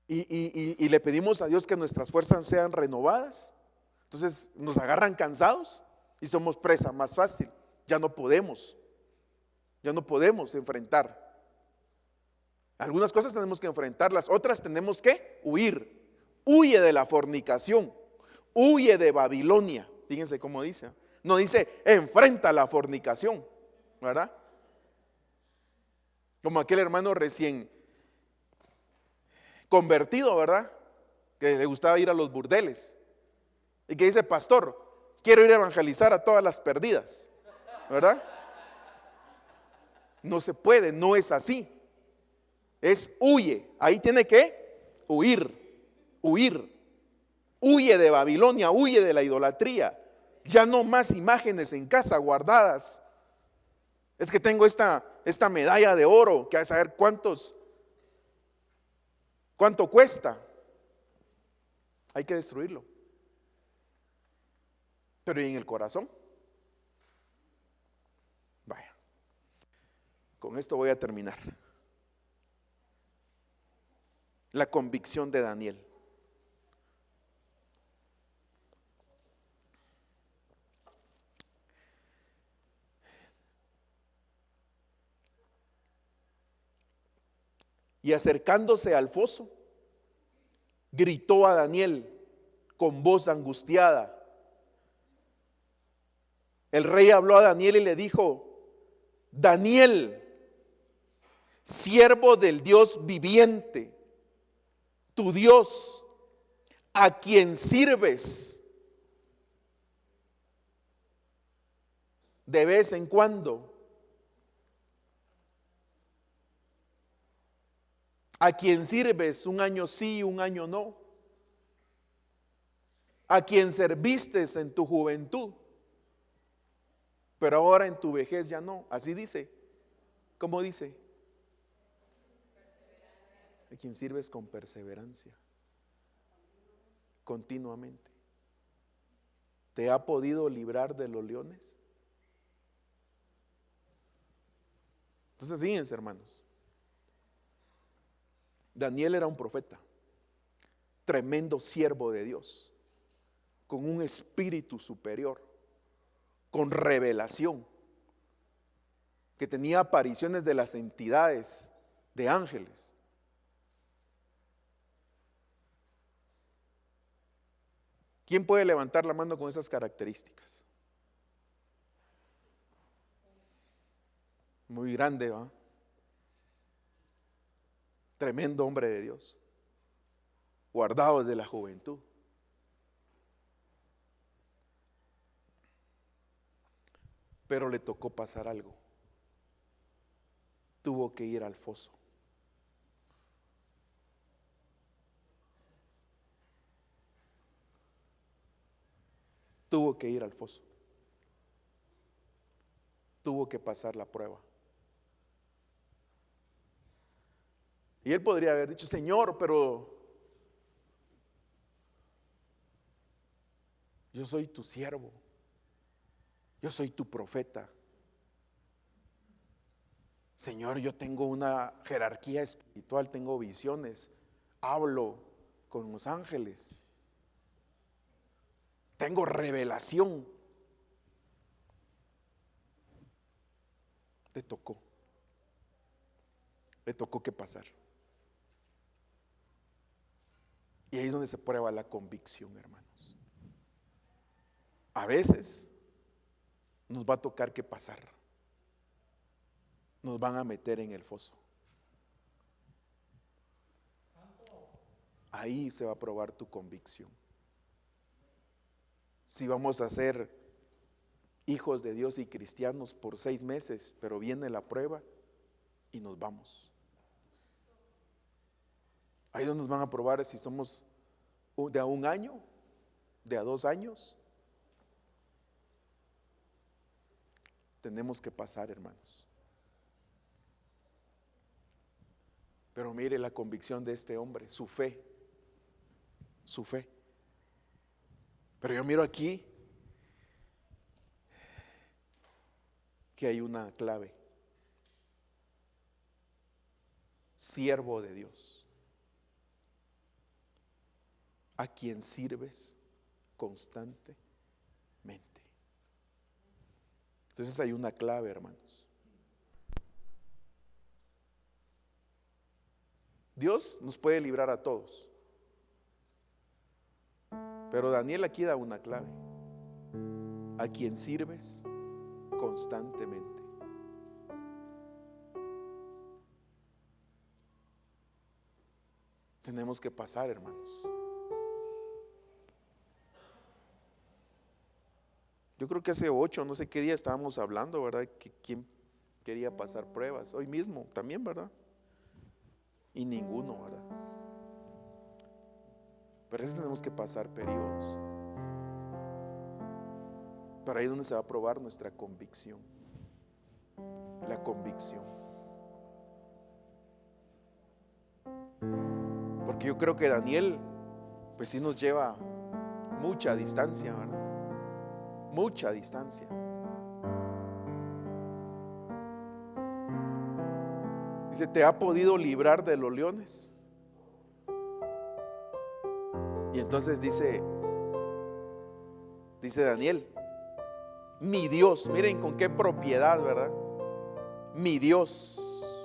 y le pedimos a Dios que nuestras fuerzas sean renovadas, entonces nos agarran cansados y somos presa más fácil. Ya no podemos enfrentar. Algunas cosas tenemos que enfrentarlas, otras tenemos que huir. Huye de la fornicación, huye de Babilonia. Fíjense cómo dice. No dice enfrenta la fornicación, ¿verdad? Como aquel hermano recién convertido, ¿verdad? Que le gustaba ir a los burdeles y que dice: pastor, quiero ir a evangelizar a todas las perdidas, ¿verdad? No se puede, no es así. Es huye. Ahí tiene que huir, huir. Huye de Babilonia, huye de la idolatría. Ya no más imágenes en casa guardadas. Es que tengo esta medalla de oro, que a saber cuánto cuesta. Hay que destruirlo. Pero ¿y en el corazón? Vaya, con esto voy a terminar. La convicción de Daniel. Y acercándose al foso, gritó a Daniel con voz angustiada. El rey habló a Daniel y le dijo: Daniel, siervo del Dios viviente, tu Dios, a quien sirves de vez en cuando, a quien sirves un año sí, un año no, a quien serviste en tu juventud, pero ahora en tu vejez ya no. Así dice. ¿Cómo dice? A quien sirves con perseverancia, continuamente. ¿Te ha podido librar de los leones? Entonces fíjense, hermanos, Daniel era un profeta, tremendo siervo de Dios, con un espíritu superior, con revelación, que tenía apariciones de las entidades, de ángeles. ¿Quién puede levantar la mano con esas características? Muy grande, ¿va? Tremendo hombre de Dios, guardado desde la juventud. Pero le tocó pasar algo. Tuvo que ir al foso. Tuvo que ir al foso. Tuvo que pasar la prueba. Y él podría haber dicho: Señor, pero yo soy tu siervo, yo soy tu profeta. Señor, yo tengo una jerarquía espiritual, tengo visiones, hablo con los ángeles, tengo revelación. Le tocó que pasar. Y ahí es donde se prueba la convicción, hermanos. A veces nos va a tocar que pasar. Nos van a meter en el foso. Ahí se va a probar tu convicción. Si vamos a ser hijos de Dios y cristianos por 6 meses, pero viene la prueba y nos vamos. Ahí nos van a probar si somos de a 1 año, de a 2 años. Tenemos que pasar, hermanos. Pero mire la convicción de este hombre, su fe. Pero yo miro aquí que hay una clave: siervo de Dios, a quien sirves constantemente. Entonces hay una clave, hermanos. Dios nos puede librar a todos, pero Daniel aquí da una clave: a quien sirves constantemente. Tenemos que pasar, hermanos. Yo creo que hace 8, no sé qué día estábamos hablando, ¿verdad? Que quién quería pasar pruebas. Hoy mismo también, ¿verdad? Y ninguno, ¿verdad? Pero eso tenemos que pasar periodos. Pero ahí es donde se va a probar nuestra convicción. La convicción. Porque yo creo que Daniel, pues sí nos lleva mucha distancia, ¿verdad? Mucha distancia. Dice, ¿te ha podido librar de los leones? Y entonces dice Daniel, mi Dios, miren con qué propiedad, ¿verdad? Mi Dios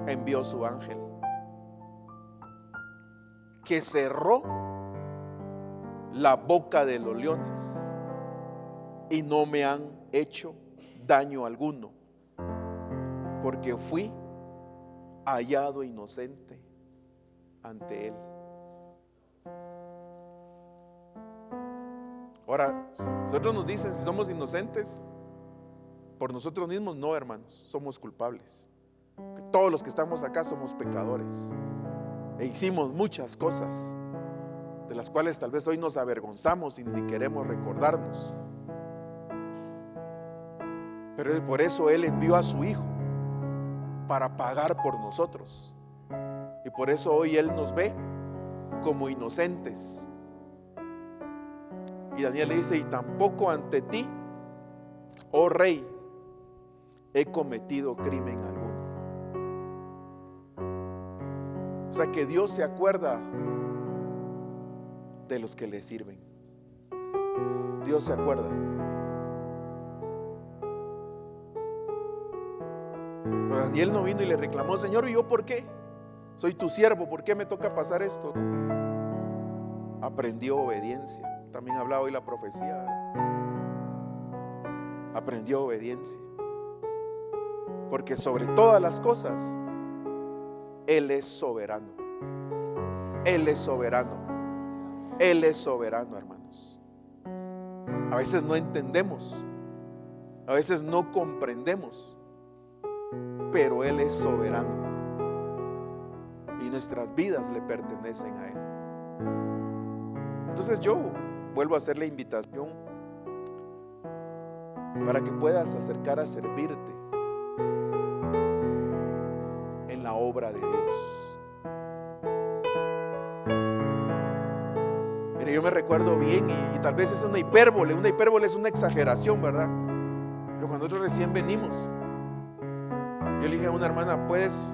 envió su ángel, que cerró la boca de los leones y no me han hecho daño alguno, porque fui hallado inocente ante él. Ahora, nosotros nos dicen si somos inocentes por nosotros mismos. No, hermanos, somos culpables. Todos los que estamos acá somos pecadores e hicimos muchas cosas de las cuales tal vez hoy nos avergonzamos y ni queremos recordarnos. Pero por eso Él envió a su Hijo, para pagar por nosotros. Y por eso hoy Él nos ve como inocentes. Y Daniel le dice, y tampoco ante ti, oh rey, he cometido crimen alguno. O sea que Dios se acuerda de los que le sirven. Dios se acuerda. Pero Daniel no vino y le reclamó, Señor, ¿y yo por qué? Soy tu siervo, ¿por qué me toca pasar esto? ¿No? Aprendió obediencia. También hablaba hoy la profecía, ¿verdad? Aprendió obediencia. Porque sobre todas las cosas, Él es soberano. Él es soberano. Él es soberano, hermanos. A veces no entendemos, a veces no comprendemos, pero Él es soberano y nuestras vidas le pertenecen a Él. Entonces yo vuelvo a hacer la invitación para que puedas acercar a servirte en la obra de Dios. Mire, yo me recuerdo bien y tal vez es una hipérbole es una exageración, ¿verdad? Pero cuando nosotros recién venimos, yo le dije a una hermana, ¿puedes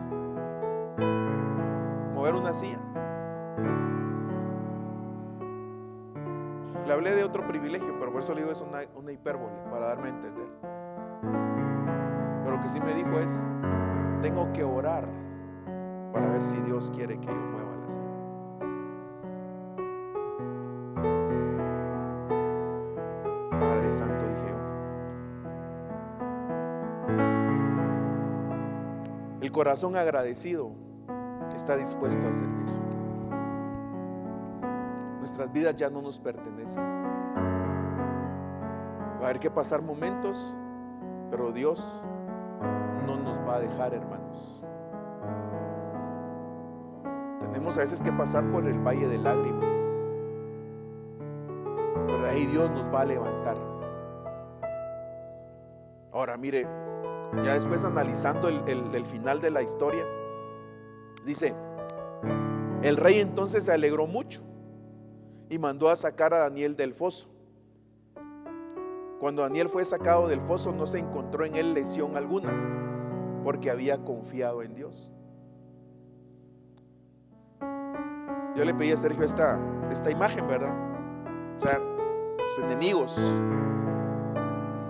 mover una silla? Le hablé de otro privilegio, pero por eso le digo es una hipérbole, para darme a entender. Pero lo que sí me dijo es, tengo que orar para ver si Dios quiere que yo mueva la silla. Padre Santo, dije yo. El corazón agradecido está dispuesto a servir. Nuestras vidas ya no nos pertenecen. Va a haber que pasar momentos, pero Dios no nos va a dejar, hermanos. Tenemos a veces que pasar por el valle de lágrimas, pero ahí Dios nos va a levantar. Ahora mire, ya después analizando el final de la historia, dice, el rey entonces se alegró mucho y mandó a sacar a Daniel del foso. Cuando Daniel fue sacado del foso, no se encontró en él lesión alguna, porque había confiado en Dios. Yo le pedí a Sergio esta imagen, ¿verdad? O sea, los enemigos,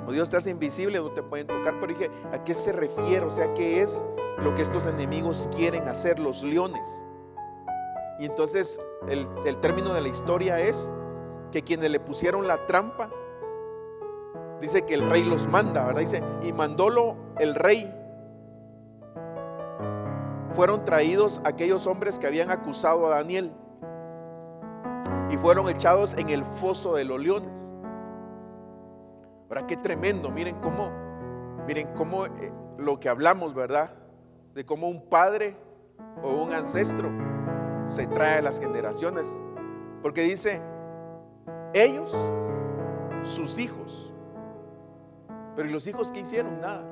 o Dios te hace invisible, no te pueden tocar. Pero dije, ¿a qué se refiere? O sea, ¿qué es lo que estos enemigos quieren hacer, los leones? Y entonces el término de la historia es que quienes le pusieron la trampa, dice que el rey los manda, ¿verdad? Dice, y mandólo el rey. Fueron traídos aquellos hombres que habían acusado a Daniel y fueron echados en el foso de los leones. Ahora, qué tremendo. Miren cómo lo que hablamos, ¿verdad? De cómo un padre o un ancestro se trae a las generaciones. Porque dice, ellos, sus hijos. Pero ¿y los hijos qué hicieron? Nada.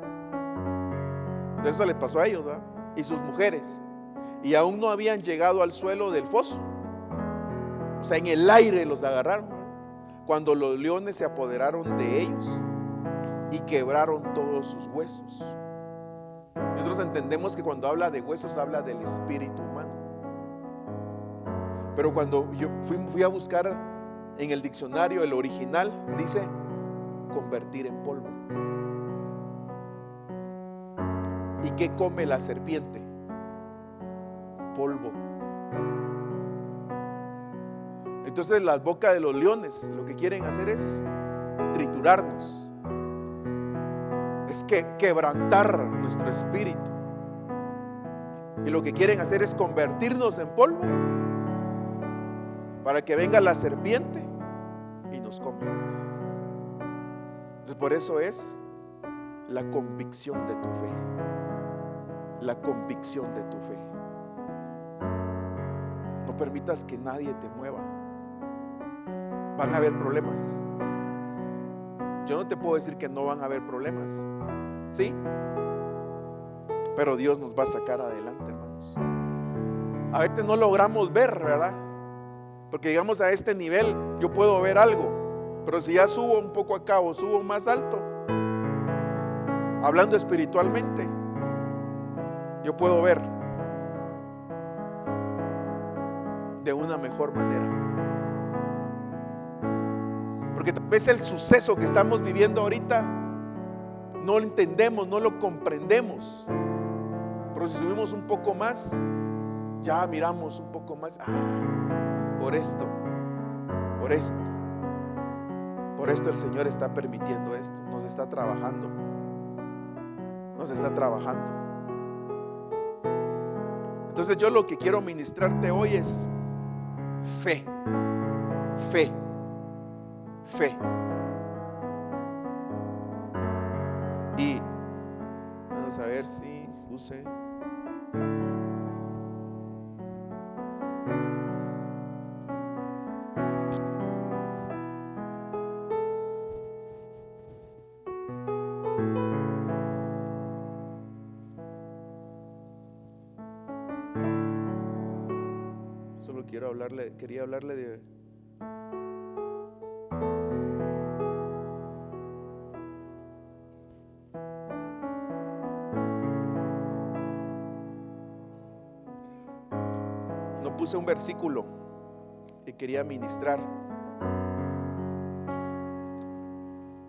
De eso les pasó a ellos, ¿verdad? Y sus mujeres. Y aún no habían llegado al suelo del foso. O sea, en el aire los agarraron, ¿verdad? Cuando los leones se apoderaron de ellos y quebraron todos sus huesos. Nosotros entendemos que cuando habla de huesos habla del espíritu humano. Pero cuando yo fui a buscar en el diccionario, el original dice convertir en polvo. ¿Y qué come la serpiente? Polvo. Entonces las bocas de los leones lo que quieren hacer es triturarnos, es que quebrantar nuestro espíritu. Y lo que quieren hacer es convertirnos en polvo para que venga la serpiente y nos coma. Entonces por eso es la convicción de tu fe. La convicción de tu fe. No permitas que nadie te mueva. Van a haber problemas. Yo no te puedo decir que no van a haber problemas, ¿sí? Pero Dios nos va a sacar adelante, hermanos. A veces no logramos ver, ¿verdad? Porque llegamos a este nivel, yo puedo ver algo, pero si ya subo un poco acá o subo más alto, hablando espiritualmente, yo puedo ver de una mejor manera. Porque tal vez el suceso que estamos viviendo ahorita no lo entendemos, no lo comprendemos. Pero si subimos un poco más, ya miramos un poco más. Por esto el Señor está permitiendo esto. Nos está trabajando. Entonces yo lo que quiero ministrarte hoy es fe. Y vamos a ver si puse. Solo quería hablarle de puse un versículo que quería ministrar,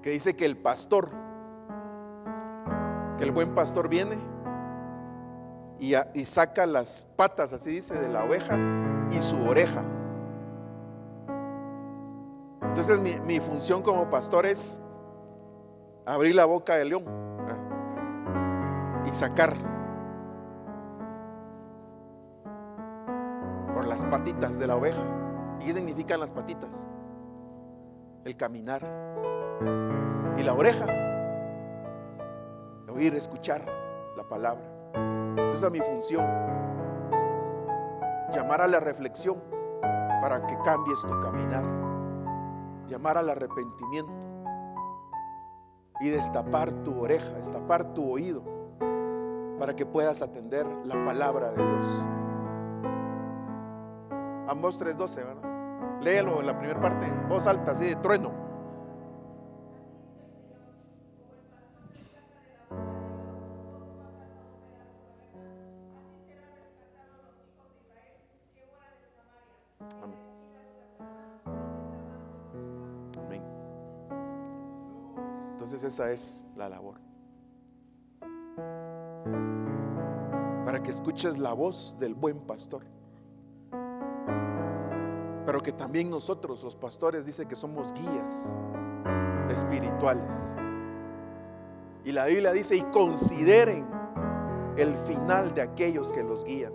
que dice que el buen pastor viene y saca las patas, así dice, de la oveja y su oreja. Entonces mi función como pastor es abrir la boca del león, ¿verdad? Y sacar por las patitas de la oveja. ¿Y qué significan las patitas? El caminar. Y la oreja, oír, escuchar la palabra. Entonces esa es mi función, llamar a la reflexión para que cambies tu caminar, llamar al arrepentimiento y destapar tu oreja, destapar tu oído para que puedas atender la palabra de Dios. Amós 3:12, ¿verdad? Léelo en la primera parte en voz alta, así de trueno. Entonces esa es la labor. Para que escuches la voz del buen pastor. Pero que también nosotros los pastores dice que somos guías espirituales. Y la Biblia dice: y consideren el final de aquellos que los guían.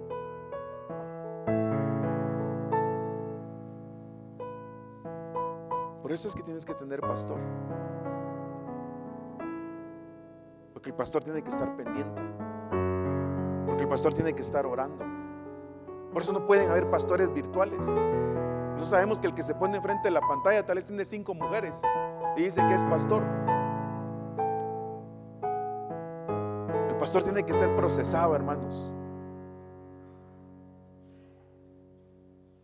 Por eso es que tienes que tener pastor. Porque el pastor tiene que estar pendiente. Porque el pastor tiene que estar orando. Por eso no pueden haber pastores virtuales. No sabemos que el que se pone enfrente de la pantalla tal vez tiene 5 mujeres y dice que es pastor. El pastor tiene que ser procesado, hermanos.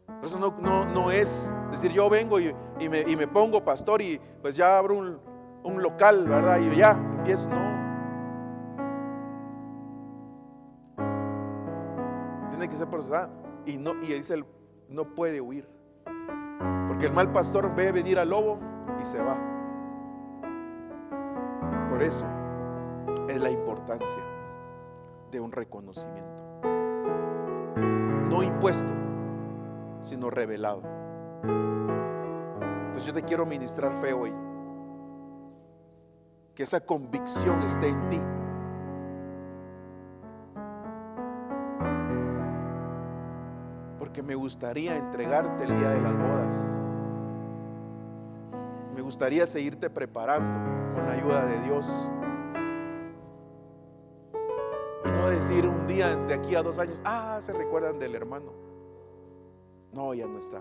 Por eso no es decir yo vengo y me pongo pastor y pues ya abro un local, ¿verdad? Y ya empiezo. No. Tiene que ser procesado. Y dice, no puede huir. Porque el mal pastor ve venir al lobo y se va. Por eso es la importancia de un reconocimiento. No impuesto, sino revelado. Entonces yo te quiero ministrar fe hoy. Que esa convicción esté en ti. Porque me gustaría entregarte el día de las bodas. Me gustaría seguirte preparando con la ayuda de Dios. Y no decir un día de aquí a 2 años, se recuerdan del hermano. No, ya no está.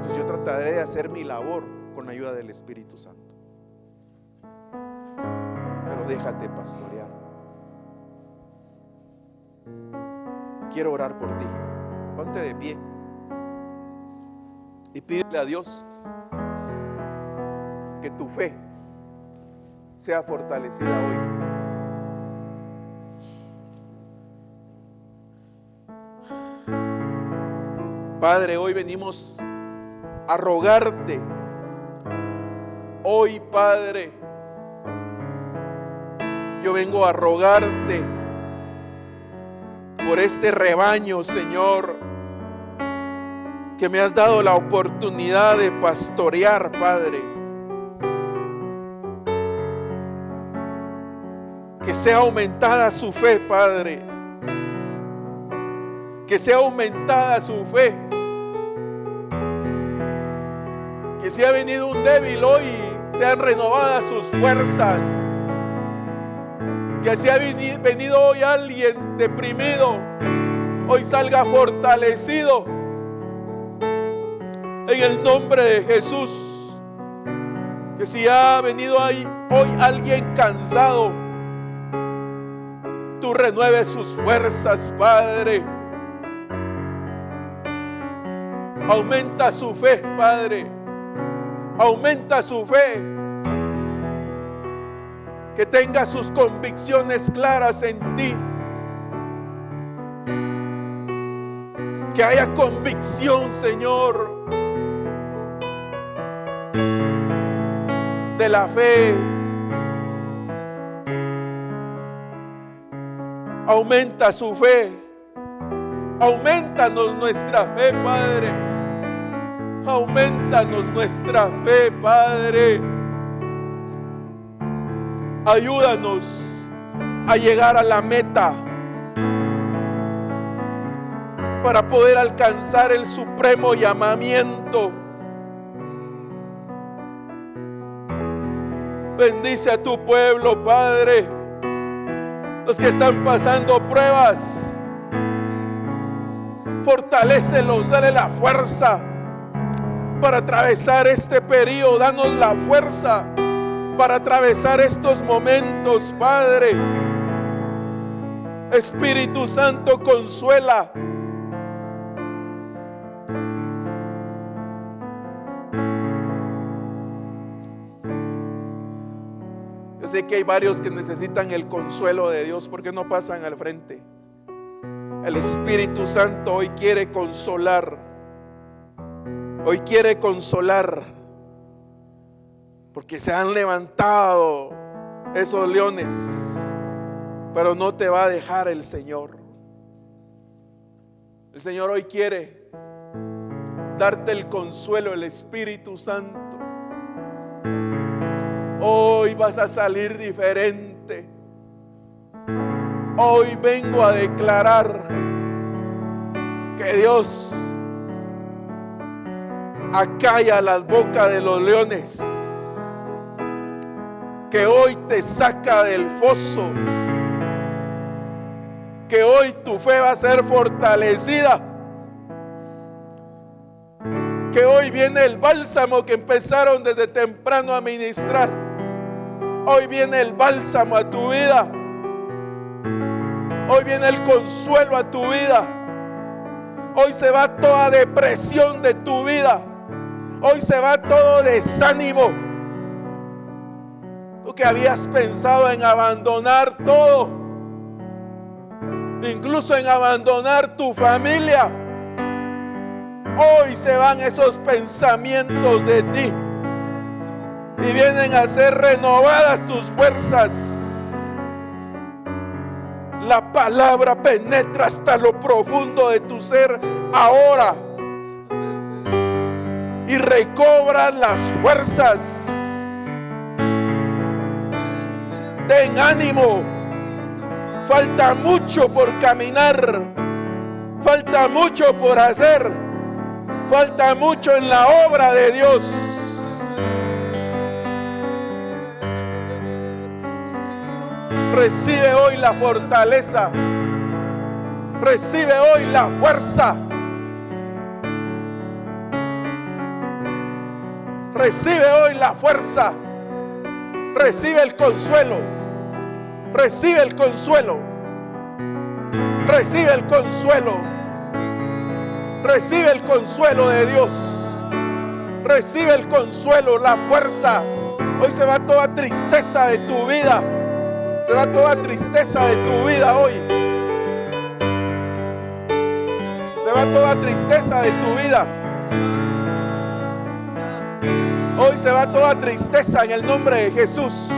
Pues yo trataré de hacer mi labor con la ayuda del Espíritu Santo. Pero déjate pastorear. Quiero orar por ti. Ponte de pie y pídele a Dios que tu fe sea fortalecida hoy. Padre, hoy venimos a rogarte. Hoy, Padre, yo vengo a rogarte por este rebaño, Señor, que me has dado la oportunidad de pastorear, Padre. Que sea aumentada su fe, Padre. Que sea aumentada su fe. Que si ha venido un débil hoy, sean renovadas sus fuerzas. Que si ha venido hoy alguien deprimido, hoy salga fortalecido. En el nombre de Jesús. Que si ha venido hoy alguien cansado, tú renueves sus fuerzas, Padre. Aumenta su fe, Padre. Aumenta su fe. Que tenga sus convicciones claras en ti. Que haya convicción, Señor, de la fe. Aumenta su fe. Aumentanos nuestra fe, Padre. Aumentanos nuestra fe, Padre. Ayúdanos a llegar a la meta para poder alcanzar el supremo llamamiento. Bendice a tu pueblo, Padre. Los que están pasando pruebas, fortalécelos, dale la fuerza para atravesar este periodo. Danos la fuerza para atravesar estos momentos, Padre. Espíritu Santo, consuela. Yo sé que hay varios que necesitan el consuelo de Dios. ¿Por qué no pasan al frente? El Espíritu Santo hoy quiere consolar. Hoy quiere consolar, porque se han levantado esos leones, pero no te va a dejar el Señor. El Señor hoy quiere darte el consuelo, el Espíritu Santo. Hoy vas a salir diferente. Hoy vengo a declarar que Dios acalla las bocas de los leones, que hoy te saca del foso, que hoy tu fe va a ser fortalecida, que hoy viene el bálsamo que empezaron desde temprano a ministrar. Hoy viene el bálsamo a tu vida. Hoy viene el consuelo a tu vida. Hoy se va toda depresión de tu vida. Hoy se va todo desánimo. Tú que habías pensado en abandonar todo, incluso en abandonar tu familia, hoy se van esos pensamientos de ti y vienen a ser renovadas tus fuerzas. La palabra penetra hasta lo profundo de tu ser ahora y recobras las fuerzas. Ten ánimo. Falta mucho por caminar. Falta mucho por hacer. Falta mucho en la obra de Dios. Recibe hoy la fortaleza. Recibe hoy la fuerza. Recibe hoy la fuerza. Recibe el consuelo. Recibe el consuelo. Recibe el consuelo. Recibe el consuelo de Dios. Recibe el consuelo, la fuerza. Hoy se va toda tristeza de tu vida. Se va toda tristeza de tu vida hoy. Se va toda tristeza de tu vida. Hoy se va toda tristeza en el nombre de Jesús.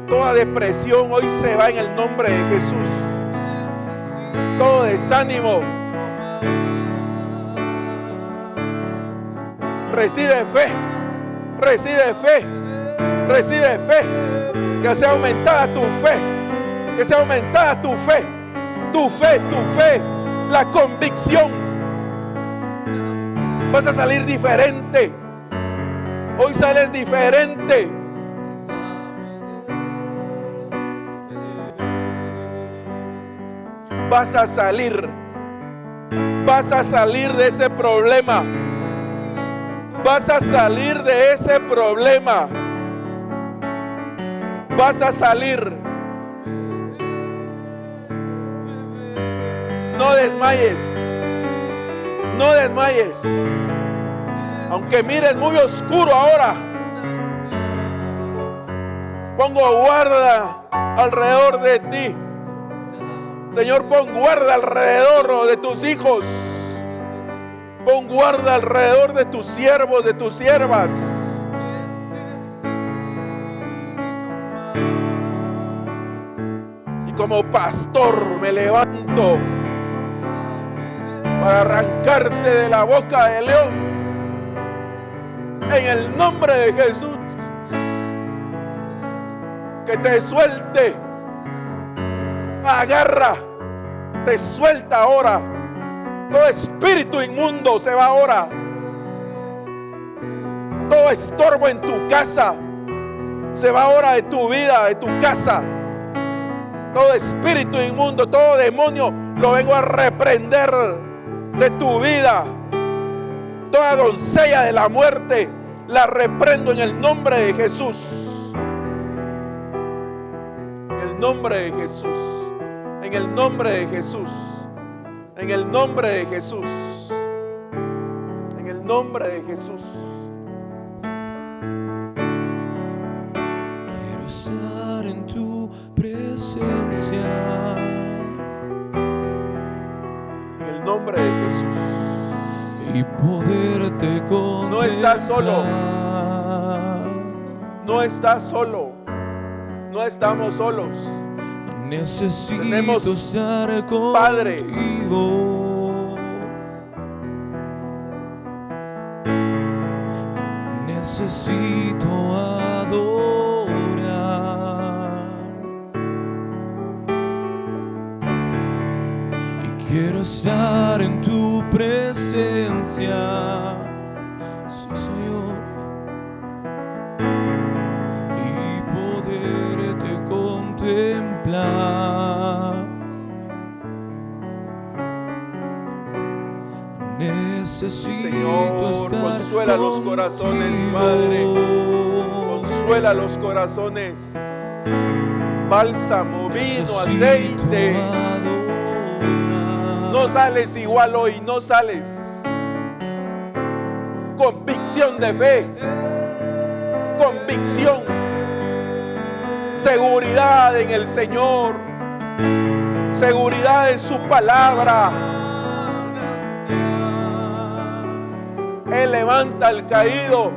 Toda depresión hoy se va en el nombre de Jesús. Todo desánimo. Recibe fe. Recibe fe. Recibe fe. Que sea aumentada tu fe. Que sea aumentada tu fe. Tu fe, la convicción. Vas a salir diferente. Hoy sales diferente. Vas a salir de ese problema. Vas a salir de ese problema. Vas a salir. No desmayes. No desmayes. Aunque mires muy oscuro ahora, pongo guarda alrededor de ti. Señor, pon guarda alrededor de tus hijos. Pon guarda alrededor de tus siervos, de tus siervas. Y como pastor me levanto para arrancarte de la boca del león. En el nombre de Jesús. Que te suelte. Agarra. Te suelta ahora. Todo espíritu inmundo se va ahora. Todo estorbo en tu casa se va ahora de tu vida, de tu casa. Todo espíritu inmundo, todo demonio lo vengo a reprender de tu vida. Toda doncella de la muerte la reprendo en el nombre de Jesús. En el nombre de Jesús. En el nombre de Jesús. En el nombre de Jesús. En el nombre de Jesús. Quiero estar en tu presencia. En el nombre de Jesús. y poderte contemplar. No estás solo. No estás solo. No estamos solos. Necesito Tenemos estar Padre. contigo. Necesito adorar y quiero estar en tu presencia, sí, Señor, y poderte contemplar. Necesito Señor, estar consuela los corazones, Padre. Consuela los corazones. Bálsamo, vino, aceite. No sales igual hoy, no sales. Convicción de fe. Convicción. Seguridad en el Señor. Seguridad en su palabra. Él levanta al caído.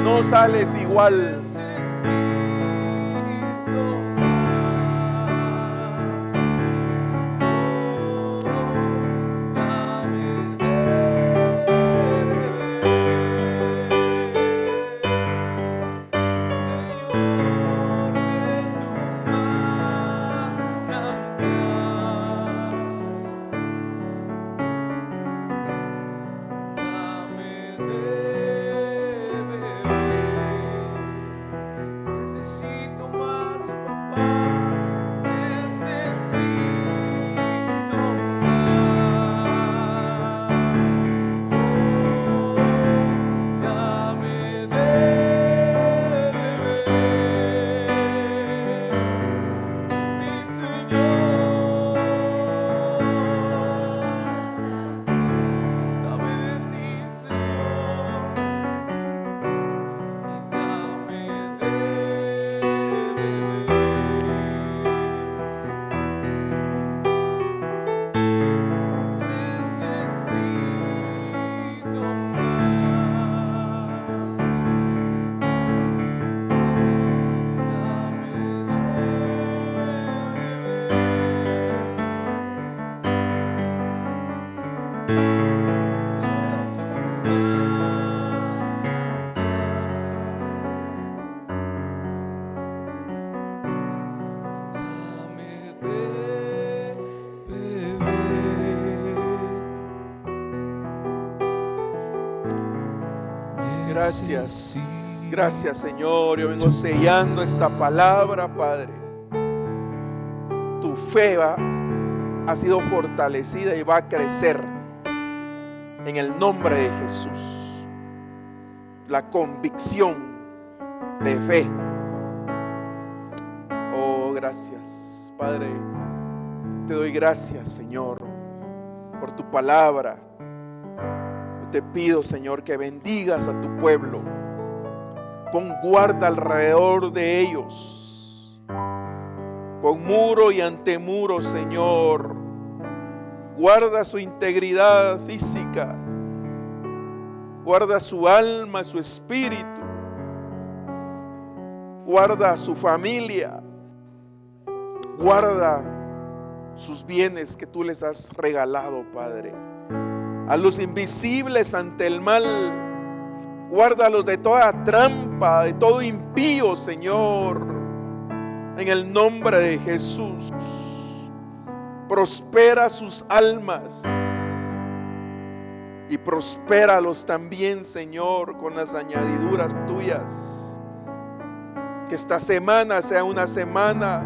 No sales igual. Gracias, gracias Señor. Yo vengo sellando esta palabra, Padre. Tu fe ha sido fortalecida y va a crecer en el nombre de Jesús. La convicción de fe. Oh, gracias, Padre. Te doy gracias, Señor, por tu palabra. Te pido, Señor, que bendigas a tu pueblo. Pon guarda alrededor de ellos. Pon muro y antemuro, Señor. Guarda su integridad física. Guarda su alma, su espíritu. Guarda a su familia. Guarda sus bienes que tú les has regalado, Padre. A los invisibles ante el mal, guárdalos de toda trampa, de todo impío, Señor, en el nombre de Jesús. Prospera sus almas y prospéralos también, Señor, con las añadiduras tuyas. Que esta semana sea una semana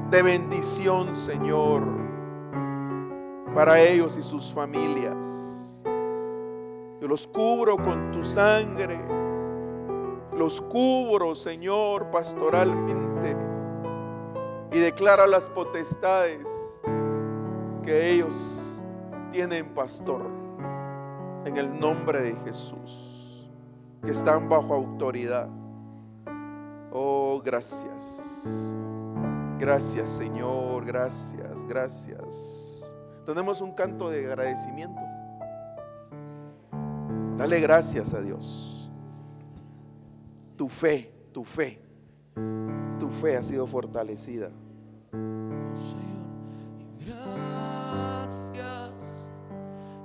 de bendición, Señor, para ellos y sus familias. Yo los cubro con tu sangre. Los cubro, Señor, pastoralmente. Y declaro a las potestades que ellos tienen pastor. En el nombre de Jesús. Que están bajo autoridad. Oh, gracias. Gracias, Señor, gracias, gracias. Tenemos un canto de agradecimiento. Dale gracias a Dios. Tu fe ha sido fortalecida. Oh, Señor,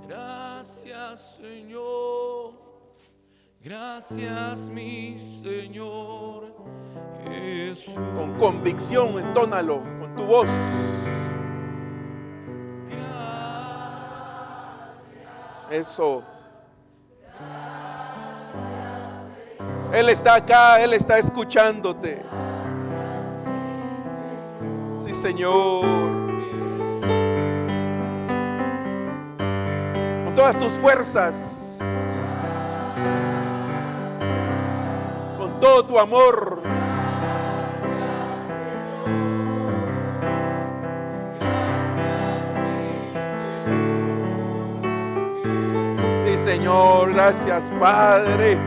gracias, Señor. Gracias, mi Señor Jesús. Con convicción, entónalo con tu voz. Eso. Él está acá, Él está escuchándote. Sí, Señor. Con todas tus fuerzas, con todo tu amor. Sí, Señor, gracias, Padre.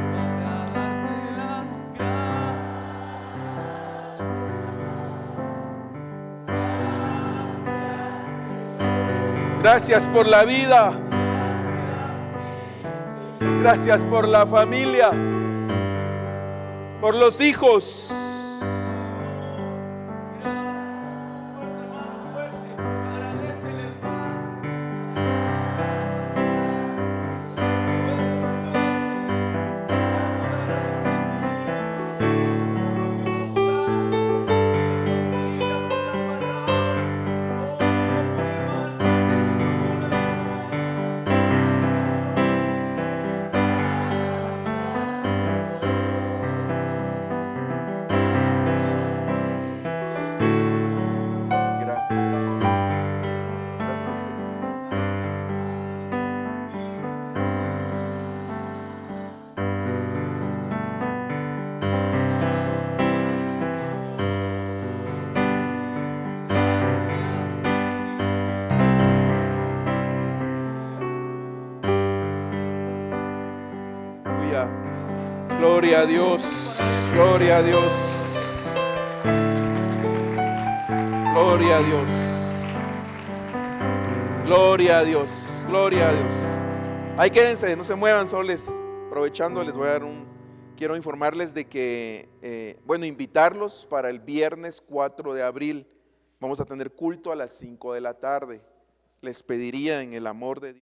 Gracias por la vida. Gracias por la familia, por los hijos. Gracias. Gracias. Aleluya. Gloria a Dios. Gloria a Dios. Gloria a Dios. Gloria a Dios. Gloria a Dios. Ahí quédense, no se muevan, solo aprovechando, les voy a dar quiero informarles de que, invitarlos para el viernes 4 de abril. Vamos a tener culto a las 5 de la tarde. Les pediría en el amor de Dios.